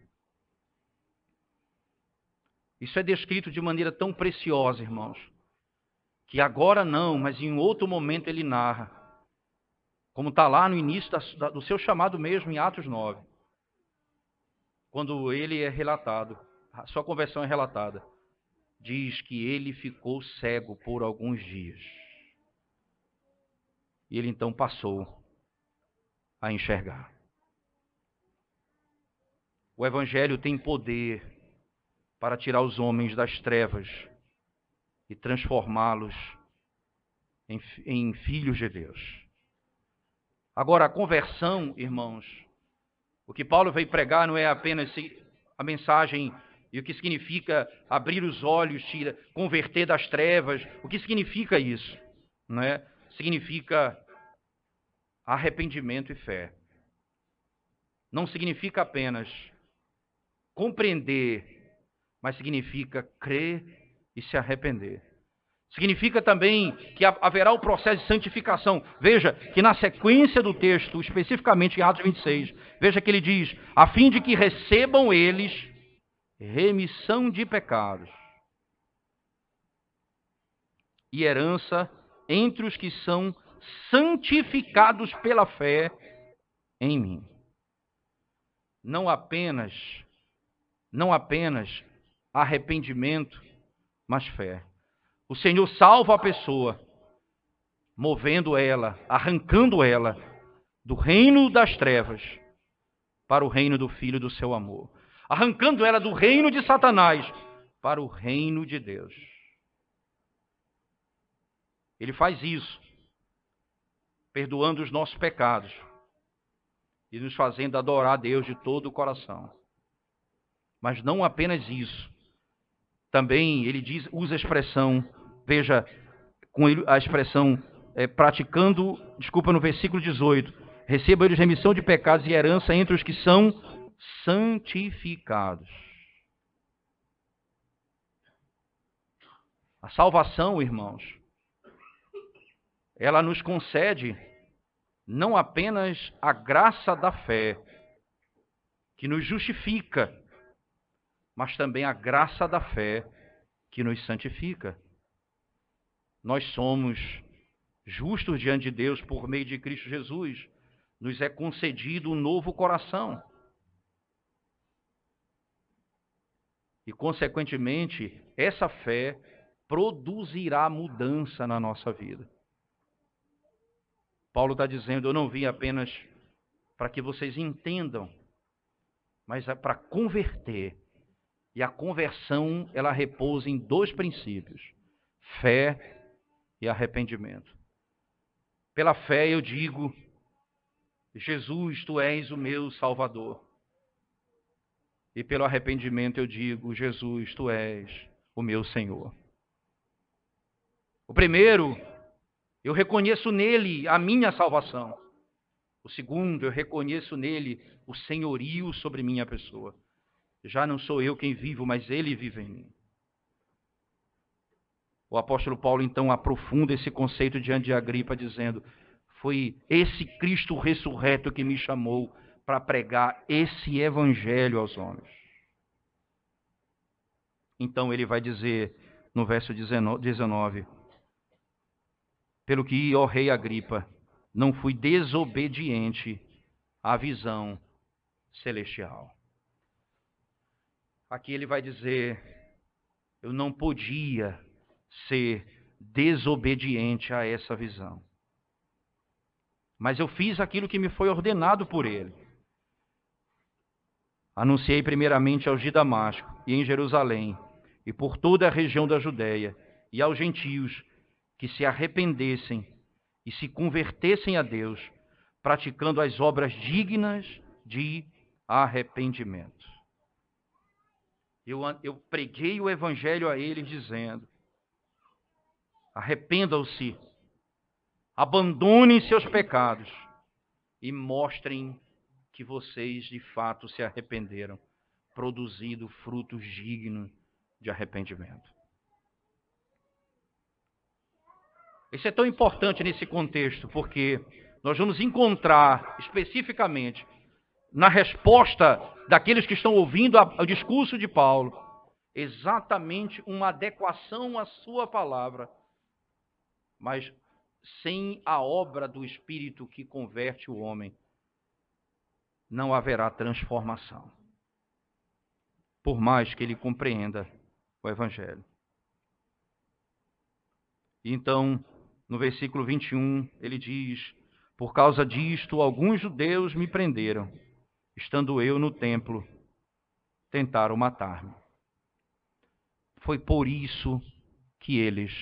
Isso é descrito de maneira tão preciosa, irmãos, que agora não, mas em outro momento ele narra, como está lá no início do seu chamado mesmo, em Atos 9, quando ele é relatado, a sua conversão é relatada, diz que ele ficou cego por alguns dias. E ele então passou a enxergar. O evangelho tem poder para tirar os homens das trevas e transformá-los em filhos de Deus. Agora, a conversão, irmãos, o que Paulo veio pregar não é apenas a mensagem e o que significa abrir os olhos, converter das trevas. O que significa isso? Não é? Significa arrependimento e fé. Não significa apenas compreender, mas significa crer e se arrepender. Significa também que haverá o processo de santificação. Veja que na sequência do texto, especificamente em Atos 26, veja que ele diz, a fim de que recebam eles remissão de pecados e herança entre os que são santificados pela fé em mim. Não apenas arrependimento, mas fé. O Senhor salva a pessoa, movendo ela, arrancando ela do reino das trevas para o reino do Filho do seu amor. Arrancando ela do reino de Satanás para o reino de Deus. Ele faz isso, perdoando os nossos pecados e nos fazendo adorar a Deus de todo o coração. Mas não apenas isso. Também ele usa a expressão, veja, com a expressão praticando, no versículo 18, receba eles remissão de pecados e herança entre os que são santificados. A salvação, irmãos, ela nos concede não apenas a graça da fé, que nos justifica, mas também a graça da fé que nos santifica. Nós somos justos diante de Deus por meio de Cristo Jesus. Nos é concedido um novo coração. E, consequentemente, essa fé produzirá mudança na nossa vida. Paulo está dizendo, eu não vim apenas para que vocês entendam, mas é para converter. E a conversão, ela repousa em dois princípios: fé e arrependimento. Pela fé eu digo, Jesus, tu és o meu Salvador. E pelo arrependimento eu digo: Jesus, tu és o meu Senhor. O primeiro, eu reconheço nele a minha salvação. O segundo, eu reconheço nele o senhorio sobre minha pessoa. Já não sou eu quem vivo, mas ele vive em mim. O apóstolo Paulo, então, aprofunda esse conceito diante de Agripa, dizendo: foi esse Cristo ressurreto que me chamou para pregar esse evangelho aos homens. Então ele vai dizer no verso 19: pelo que, ó rei Agripa, não fui desobediente à visão celestial. Aqui ele vai dizer: eu não podia ser desobediente a essa visão. Mas eu fiz aquilo que me foi ordenado por ele. Anunciei primeiramente aos de Damasco e em Jerusalém, e por toda a região da Judéia, e aos gentios, que se arrependessem e se convertessem a Deus, praticando as obras dignas de arrependimento. Eu preguei o evangelho a eles dizendo: arrependam-se, abandonem seus pecados e mostrem que vocês de fato se arrependeram, produzindo frutos dignos de arrependimento. Isso é tão importante nesse contexto, porque nós vamos encontrar especificamente na resposta daqueles que estão ouvindo o discurso de Paulo exatamente uma adequação à sua palavra, mas sem a obra do Espírito que converte o homem, não haverá transformação, por mais que ele compreenda o Evangelho. Então, no versículo 21, ele diz: por causa disto, alguns judeus me prenderam, estando eu no templo, tentaram matar-me. Foi por isso que eles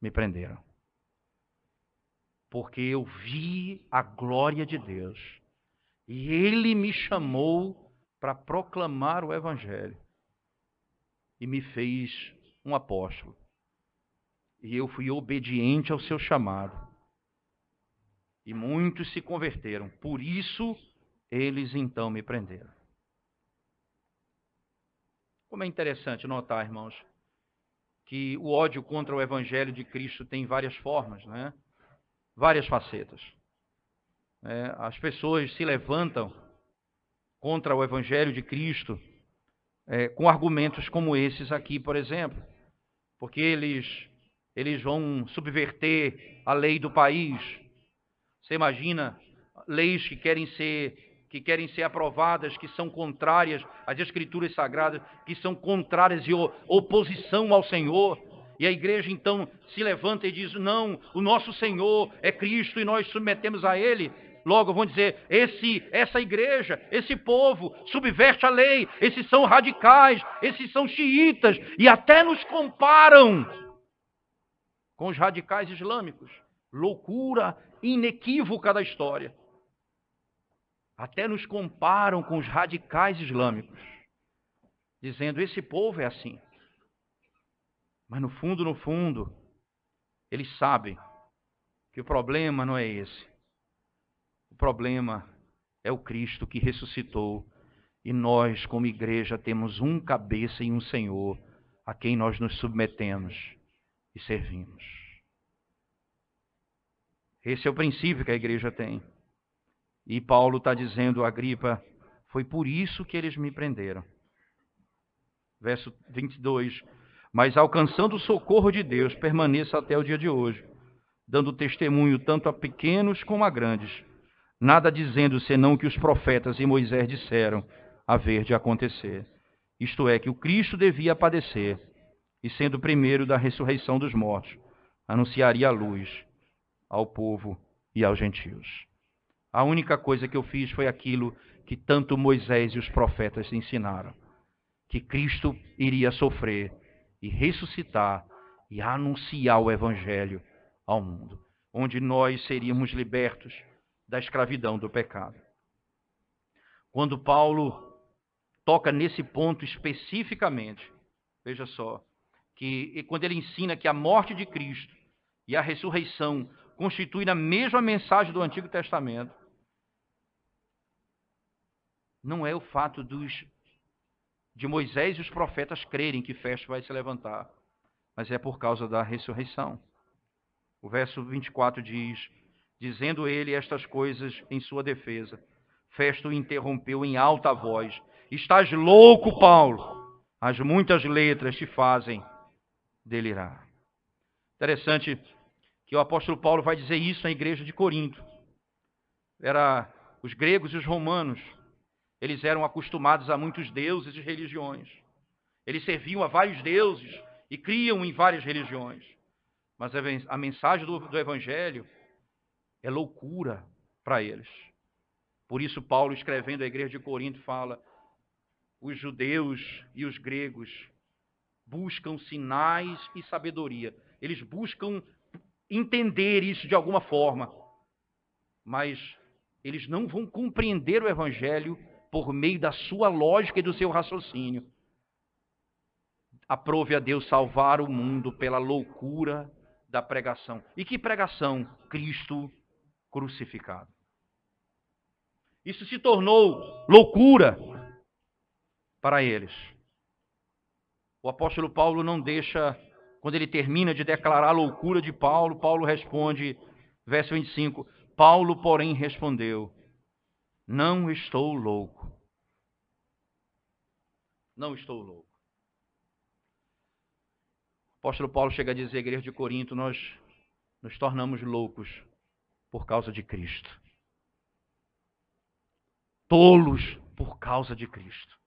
me prenderam. Porque eu vi a glória de Deus e ele me chamou para proclamar o Evangelho e me fez um apóstolo. E eu fui obediente ao seu chamado. E muitos se converteram. Por isso, eles então me prenderam. Como é interessante notar, irmãos, que o ódio contra o Evangelho de Cristo tem várias formas, né? Várias facetas. As pessoas se levantam contra o Evangelho de Cristo com argumentos como esses aqui, por exemplo. Porque eles vão subverter a lei do país. Você imagina leis que querem ser aprovadas, que são contrárias às Escrituras Sagradas, que são contrárias e oposição ao Senhor. E a igreja então se levanta e diz: não, o nosso Senhor é Cristo e nós submetemos a Ele. Logo vão dizer: essa igreja, esse povo subverte a lei, esses são radicais, esses são xiitas, e até nos comparam com os radicais islâmicos. Loucura inequívoca da história. Até nos comparam com os radicais islâmicos, dizendo: esse povo é assim. Mas no fundo, eles sabem que o problema não é esse. O problema é o Cristo que ressuscitou, e nós, como igreja, temos um cabeça e um Senhor a quem nós nos submetemos e servimos. Esse é o princípio que a igreja tem. E Paulo está dizendo a Agripa: foi por isso que eles me prenderam. Verso 22. Mas alcançando o socorro de Deus, permaneça até o dia de hoje, dando testemunho tanto a pequenos como a grandes, nada dizendo senão que os profetas e Moisés disseram haver de acontecer. Isto é, que o Cristo devia padecer, e sendo o primeiro da ressurreição dos mortos, anunciaria a luz ao povo e aos gentios. A única coisa que eu fiz foi aquilo que tanto Moisés e os profetas ensinaram: que Cristo iria sofrer e ressuscitar e anunciar o Evangelho ao mundo, onde nós seríamos libertos da escravidão do pecado. Quando Paulo toca nesse ponto especificamente. Veja só, que quando ele ensina que a morte de Cristo e a ressurreição constituem a mesma mensagem do Antigo Testamento, não é o fato de Moisés e os profetas crerem que Festo vai se levantar, mas é por causa da ressurreição. O verso 24 diz: dizendo ele estas coisas em sua defesa, Festo o interrompeu em alta voz: estás louco, Paulo? As muitas letras te fazem delirar. Interessante que o apóstolo Paulo vai dizer isso na igreja de Corinto. Os gregos e os romanos, eles eram acostumados a muitos deuses e religiões. Eles serviam a vários deuses e criam em várias religiões. Mas a mensagem do Evangelho é loucura para eles. Por isso Paulo, escrevendo à igreja de Corinto, fala: os judeus e os gregos buscam sinais e sabedoria. Eles buscam entender isso de alguma forma, mas eles não vão compreender o Evangelho por meio da sua lógica e do seu raciocínio. Aprove a Deus salvar o mundo pela loucura da pregação. E que pregação? Cristo crucificado. Isso se tornou loucura para eles. O apóstolo Paulo não deixa, quando ele termina de declarar a loucura de Paulo, Paulo responde, verso 25, Paulo, porém, respondeu: não estou louco. Não estou louco. O apóstolo Paulo chega a dizer à igreja de Corinto: nós nos tornamos loucos por causa de Cristo. Tolos por causa de Cristo.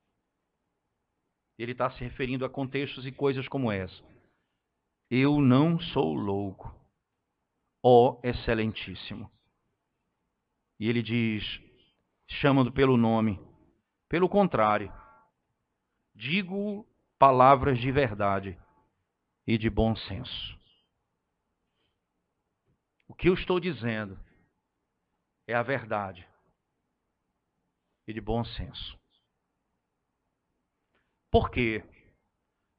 Ele está se referindo a contextos e coisas como essa. Eu não sou louco, ó excelentíssimo. E ele diz, chamando pelo nome, pelo contrário, digo palavras de verdade e de bom senso. O que eu estou dizendo é a verdade e de bom senso. Por quê?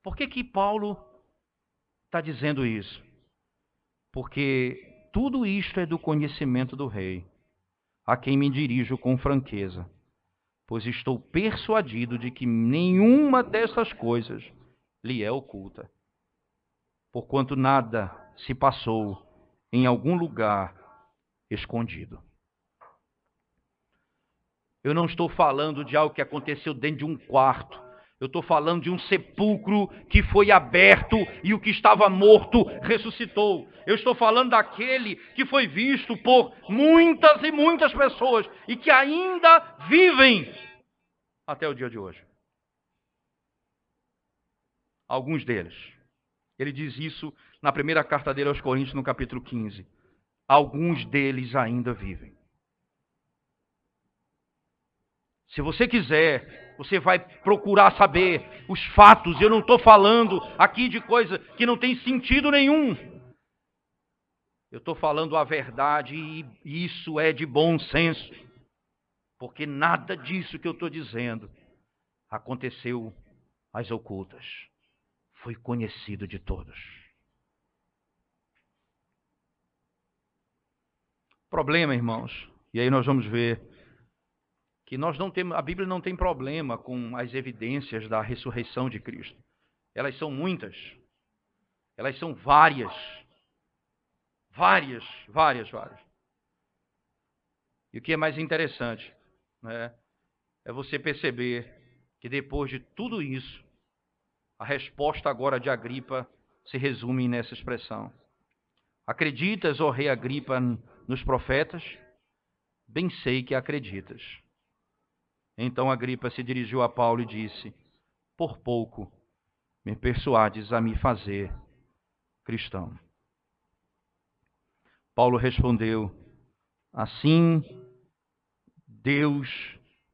Por que Paulo está dizendo isso? Porque tudo isto é do conhecimento do rei, a quem me dirijo com franqueza, pois estou persuadido de que nenhuma dessas coisas lhe é oculta, porquanto nada se passou em algum lugar escondido. Eu não estou falando de algo que aconteceu dentro de um quarto. Eu estou falando de um sepulcro que foi aberto e o que estava morto ressuscitou. Eu estou falando daquele que foi visto por muitas e muitas pessoas e que ainda vivem até o dia de hoje. Alguns deles. Ele diz isso na primeira carta dele aos Coríntios, no capítulo 15. Alguns deles ainda vivem. Se você quiser, você vai procurar saber os fatos. Eu não estou falando aqui de coisa que não tem sentido nenhum. Eu estou falando a verdade e isso é de bom senso. Porque nada disso que eu estou dizendo aconteceu às ocultas. Foi conhecido de todos. Problema, irmãos, e aí nós vamos ver que a Bíblia não tem problema com as evidências da ressurreição de Cristo. Elas são muitas. Elas são várias. Várias. E o que é mais interessante, né, é você perceber que depois de tudo isso, a resposta agora de Agripa se resume nessa expressão. Acreditas, ó rei Agripa, nos profetas? Bem sei que acreditas. Então Agripa se dirigiu a Paulo e disse: por pouco me persuades a me fazer cristão. Paulo respondeu: assim Deus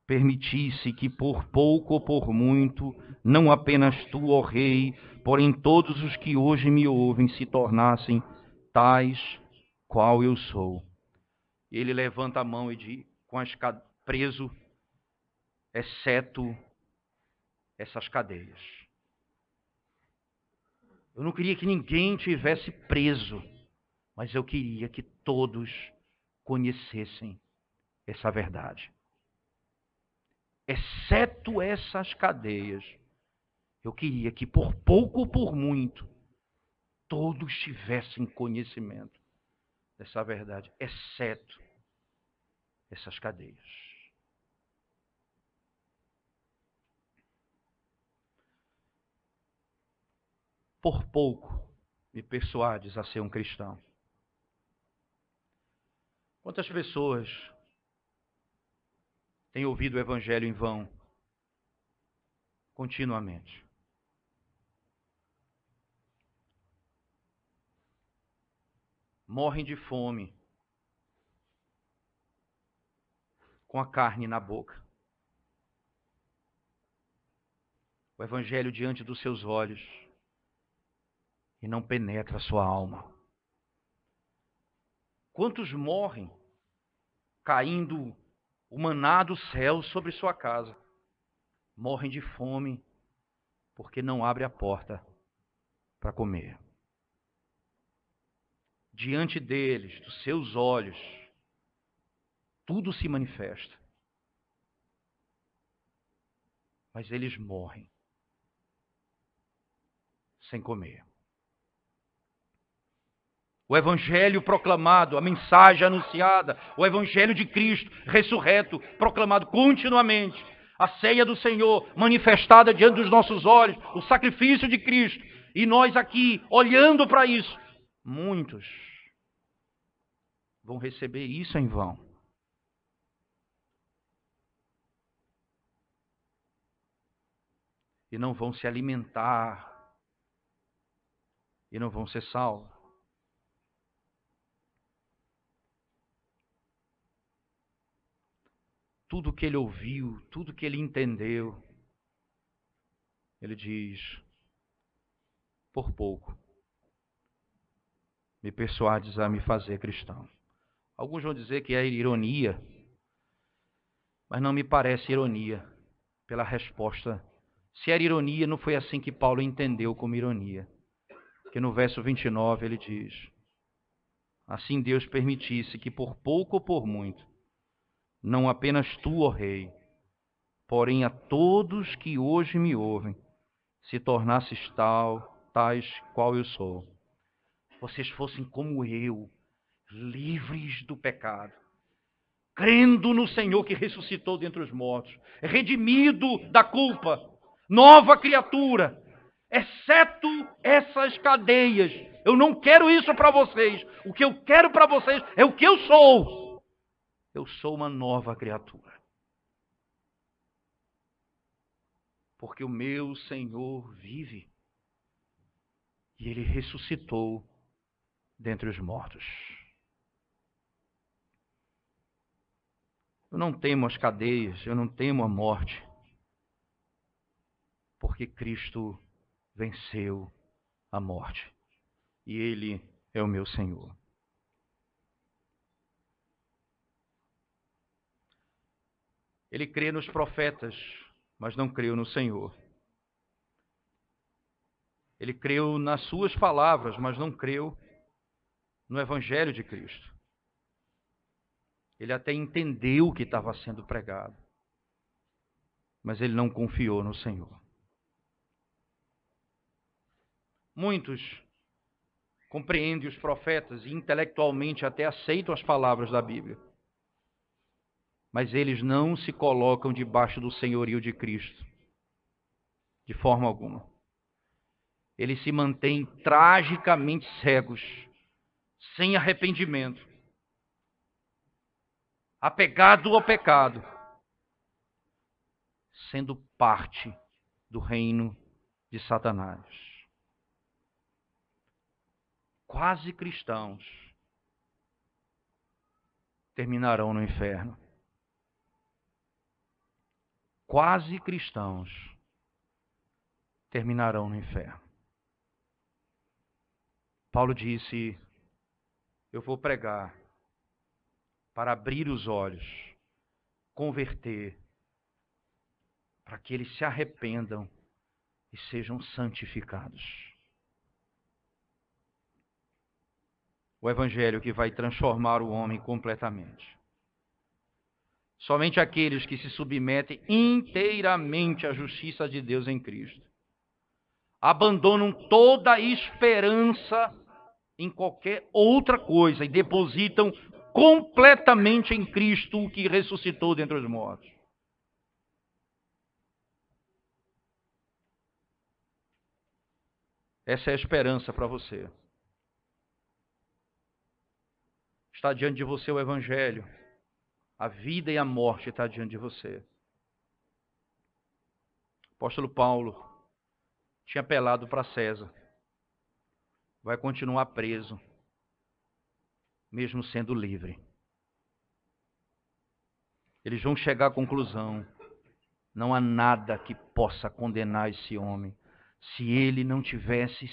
permitisse que por pouco ou por muito, não apenas tu, ó rei, porém todos os que hoje me ouvem se tornassem tais qual eu sou. Ele levanta a mão e diz, preso, exceto essas cadeias. Eu não queria que ninguém tivesse preso, mas eu queria que todos conhecessem essa verdade. Exceto essas cadeias, eu queria que por pouco ou por muito, todos tivessem conhecimento dessa verdade, exceto essas cadeias. Por pouco me persuades a ser um cristão. Quantas pessoas têm ouvido o evangelho em vão continuamente? Morrem de fome, com a carne na boca. O evangelho diante dos seus olhos e não penetra a sua alma. Quantos morrem caindo o maná do céu sobre sua casa? Morrem de fome porque não abre a porta para comer. Diante deles, dos seus olhos, tudo se manifesta. Mas eles morrem sem comer. O evangelho proclamado, a mensagem anunciada, o evangelho de Cristo ressurreto, proclamado continuamente, a ceia do Senhor manifestada diante dos nossos olhos, o sacrifício de Cristo, e nós aqui olhando para isso, muitos vão receber isso em vão. E não vão se alimentar, e não vão ser salvos. Tudo que ele ouviu, tudo que ele entendeu, ele diz, por pouco, me persuades a me fazer cristão. Alguns vão dizer que é ironia, mas não me parece ironia pela resposta. Se era ironia, não foi assim que Paulo entendeu como ironia. Que no verso 29 ele diz, assim Deus permitisse que por pouco ou por muito, não apenas tu, ó Rei, porém a todos que hoje me ouvem, se tornasses tais qual eu sou. Vocês fossem como eu, livres do pecado, crendo no Senhor que ressuscitou dentre os mortos, redimido da culpa, nova criatura, exceto essas cadeias. Eu não quero isso para vocês. O que eu quero para vocês é o que eu sou. Eu sou uma nova criatura. Porque o meu Senhor vive e Ele ressuscitou dentre os mortos. Eu não temo as cadeias, eu não temo a morte, porque Cristo venceu a morte e Ele é o meu Senhor. Ele crê nos profetas, mas não creu no Senhor. Ele creu nas suas palavras, mas não creu no Evangelho de Cristo. Ele até entendeu o que estava sendo pregado, mas ele não confiou no Senhor. Muitos compreendem os profetas e intelectualmente até aceitam as palavras da Bíblia, mas eles não se colocam debaixo do senhorio de Cristo, de forma alguma. Eles se mantêm tragicamente cegos, sem arrependimento, apegado ao pecado, sendo parte do reino de Satanás. Quase cristãos terminarão no inferno. Quase cristãos terminarão no inferno. Paulo disse, eu vou pregar para abrir os olhos, converter para que eles se arrependam e sejam santificados. O Evangelho que vai transformar o homem completamente. Somente aqueles que se submetem inteiramente à justiça de Deus em Cristo abandonam toda a esperança em qualquer outra coisa e depositam completamente em Cristo, o que ressuscitou dentre os mortos. Essa é a esperança para você. Está diante de você o Evangelho. A vida e a morte está diante de você. O apóstolo Paulo tinha apelado para César. Vai continuar preso, mesmo sendo livre. Eles vão chegar à conclusão: não há nada que possa condenar esse homem. Se ele não tivesse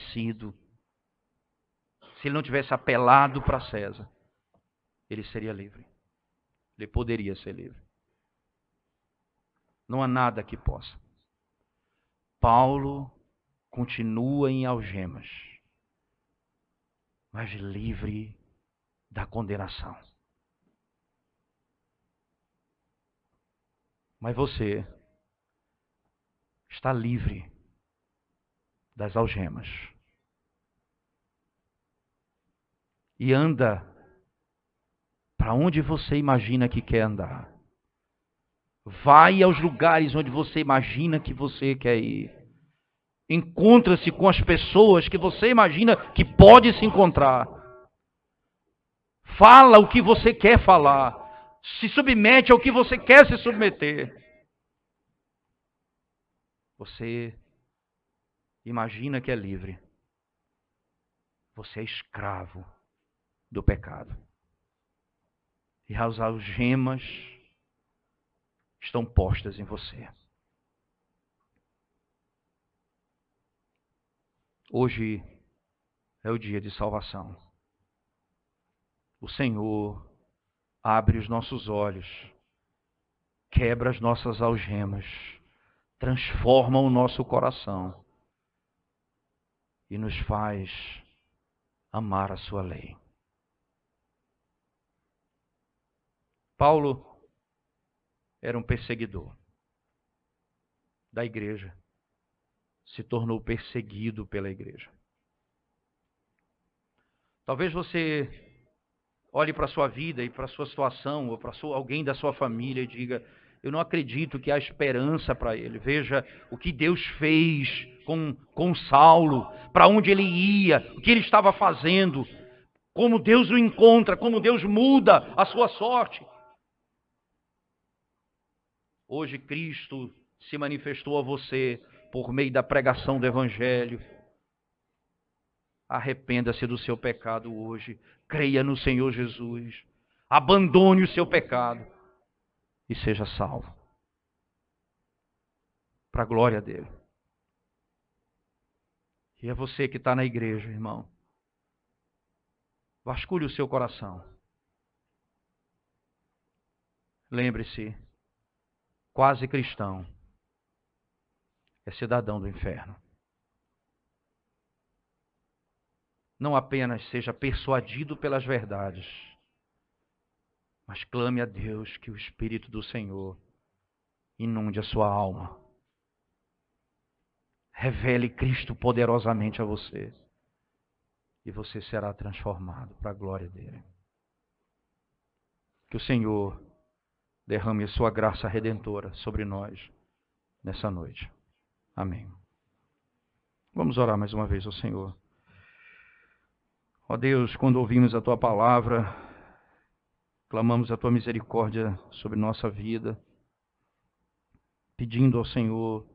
apelado para César, ele seria livre. Ele poderia ser livre. Não há nada que possa. Paulo continua em algemas, mas livre da condenação. Mas você está livre das algemas e anda para onde você imagina que quer andar. Vai aos lugares onde você imagina que você quer ir. Encontra-se com as pessoas que você imagina que pode se encontrar. Fala o que você quer falar. Se submete ao que você quer se submeter. Você imagina que é livre. Você é escravo do pecado. E as algemas estão postas em você. Hoje é o dia de salvação. O Senhor abre os nossos olhos, quebra as nossas algemas, transforma o nosso coração e nos faz amar a sua lei. Paulo era um perseguidor da igreja, se tornou perseguido pela igreja. Talvez você olhe para a sua vida e para a sua situação, ou para alguém da sua família e diga: eu não acredito que há esperança para ele. Veja o que Deus fez com Saulo, para onde ele ia, o que ele estava fazendo, como Deus o encontra, como Deus muda a sua sorte. Hoje Cristo se manifestou a você por meio da pregação do Evangelho. Arrependa-se do seu pecado hoje. Creia no Senhor Jesus. Abandone o seu pecado e seja salvo. Para a glória dele. E é você que está na igreja, irmão. Vasculhe o seu coração. Lembre-se, quase cristão é cidadão do inferno. Não apenas seja persuadido pelas verdades, mas clame a Deus que o Espírito do Senhor inunde a sua alma. Revele Cristo poderosamente a você. E você será transformado para a glória dele. Que o Senhor derrame a sua graça redentora sobre nós nessa noite. Amém. Vamos orar mais uma vez ao Senhor. Ó Deus, quando ouvimos a tua palavra, clamamos a tua misericórdia sobre nossa vida, pedindo ao Senhor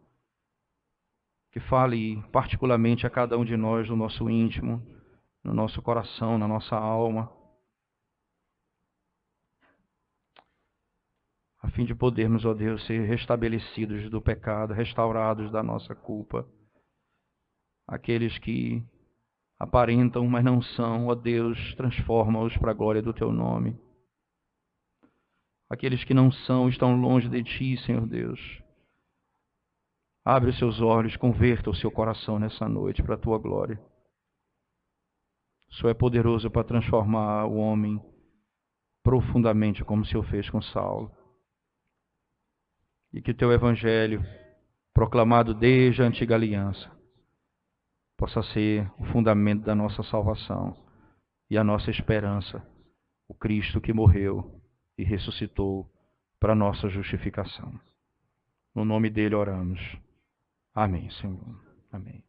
que fale particularmente a cada um de nós no nosso íntimo, no nosso coração, na nossa alma, a fim de podermos, ó Deus, ser restabelecidos do pecado, restaurados da nossa culpa. Aqueles que aparentam, mas não são, ó Deus, transforma-os para a glória do teu nome. Aqueles que não são, estão longe de ti, Senhor Deus. Abre os seus olhos, converta o seu coração nessa noite para a tua glória. O Senhor é poderoso para transformar o homem profundamente, como o Senhor fez com Saulo. E que o teu evangelho, proclamado desde a antiga aliança, possa ser o fundamento da nossa salvação e a nossa esperança, o Cristo que morreu e ressuscitou para a nossa justificação. No nome dele oramos. Amém, Senhor. Amém.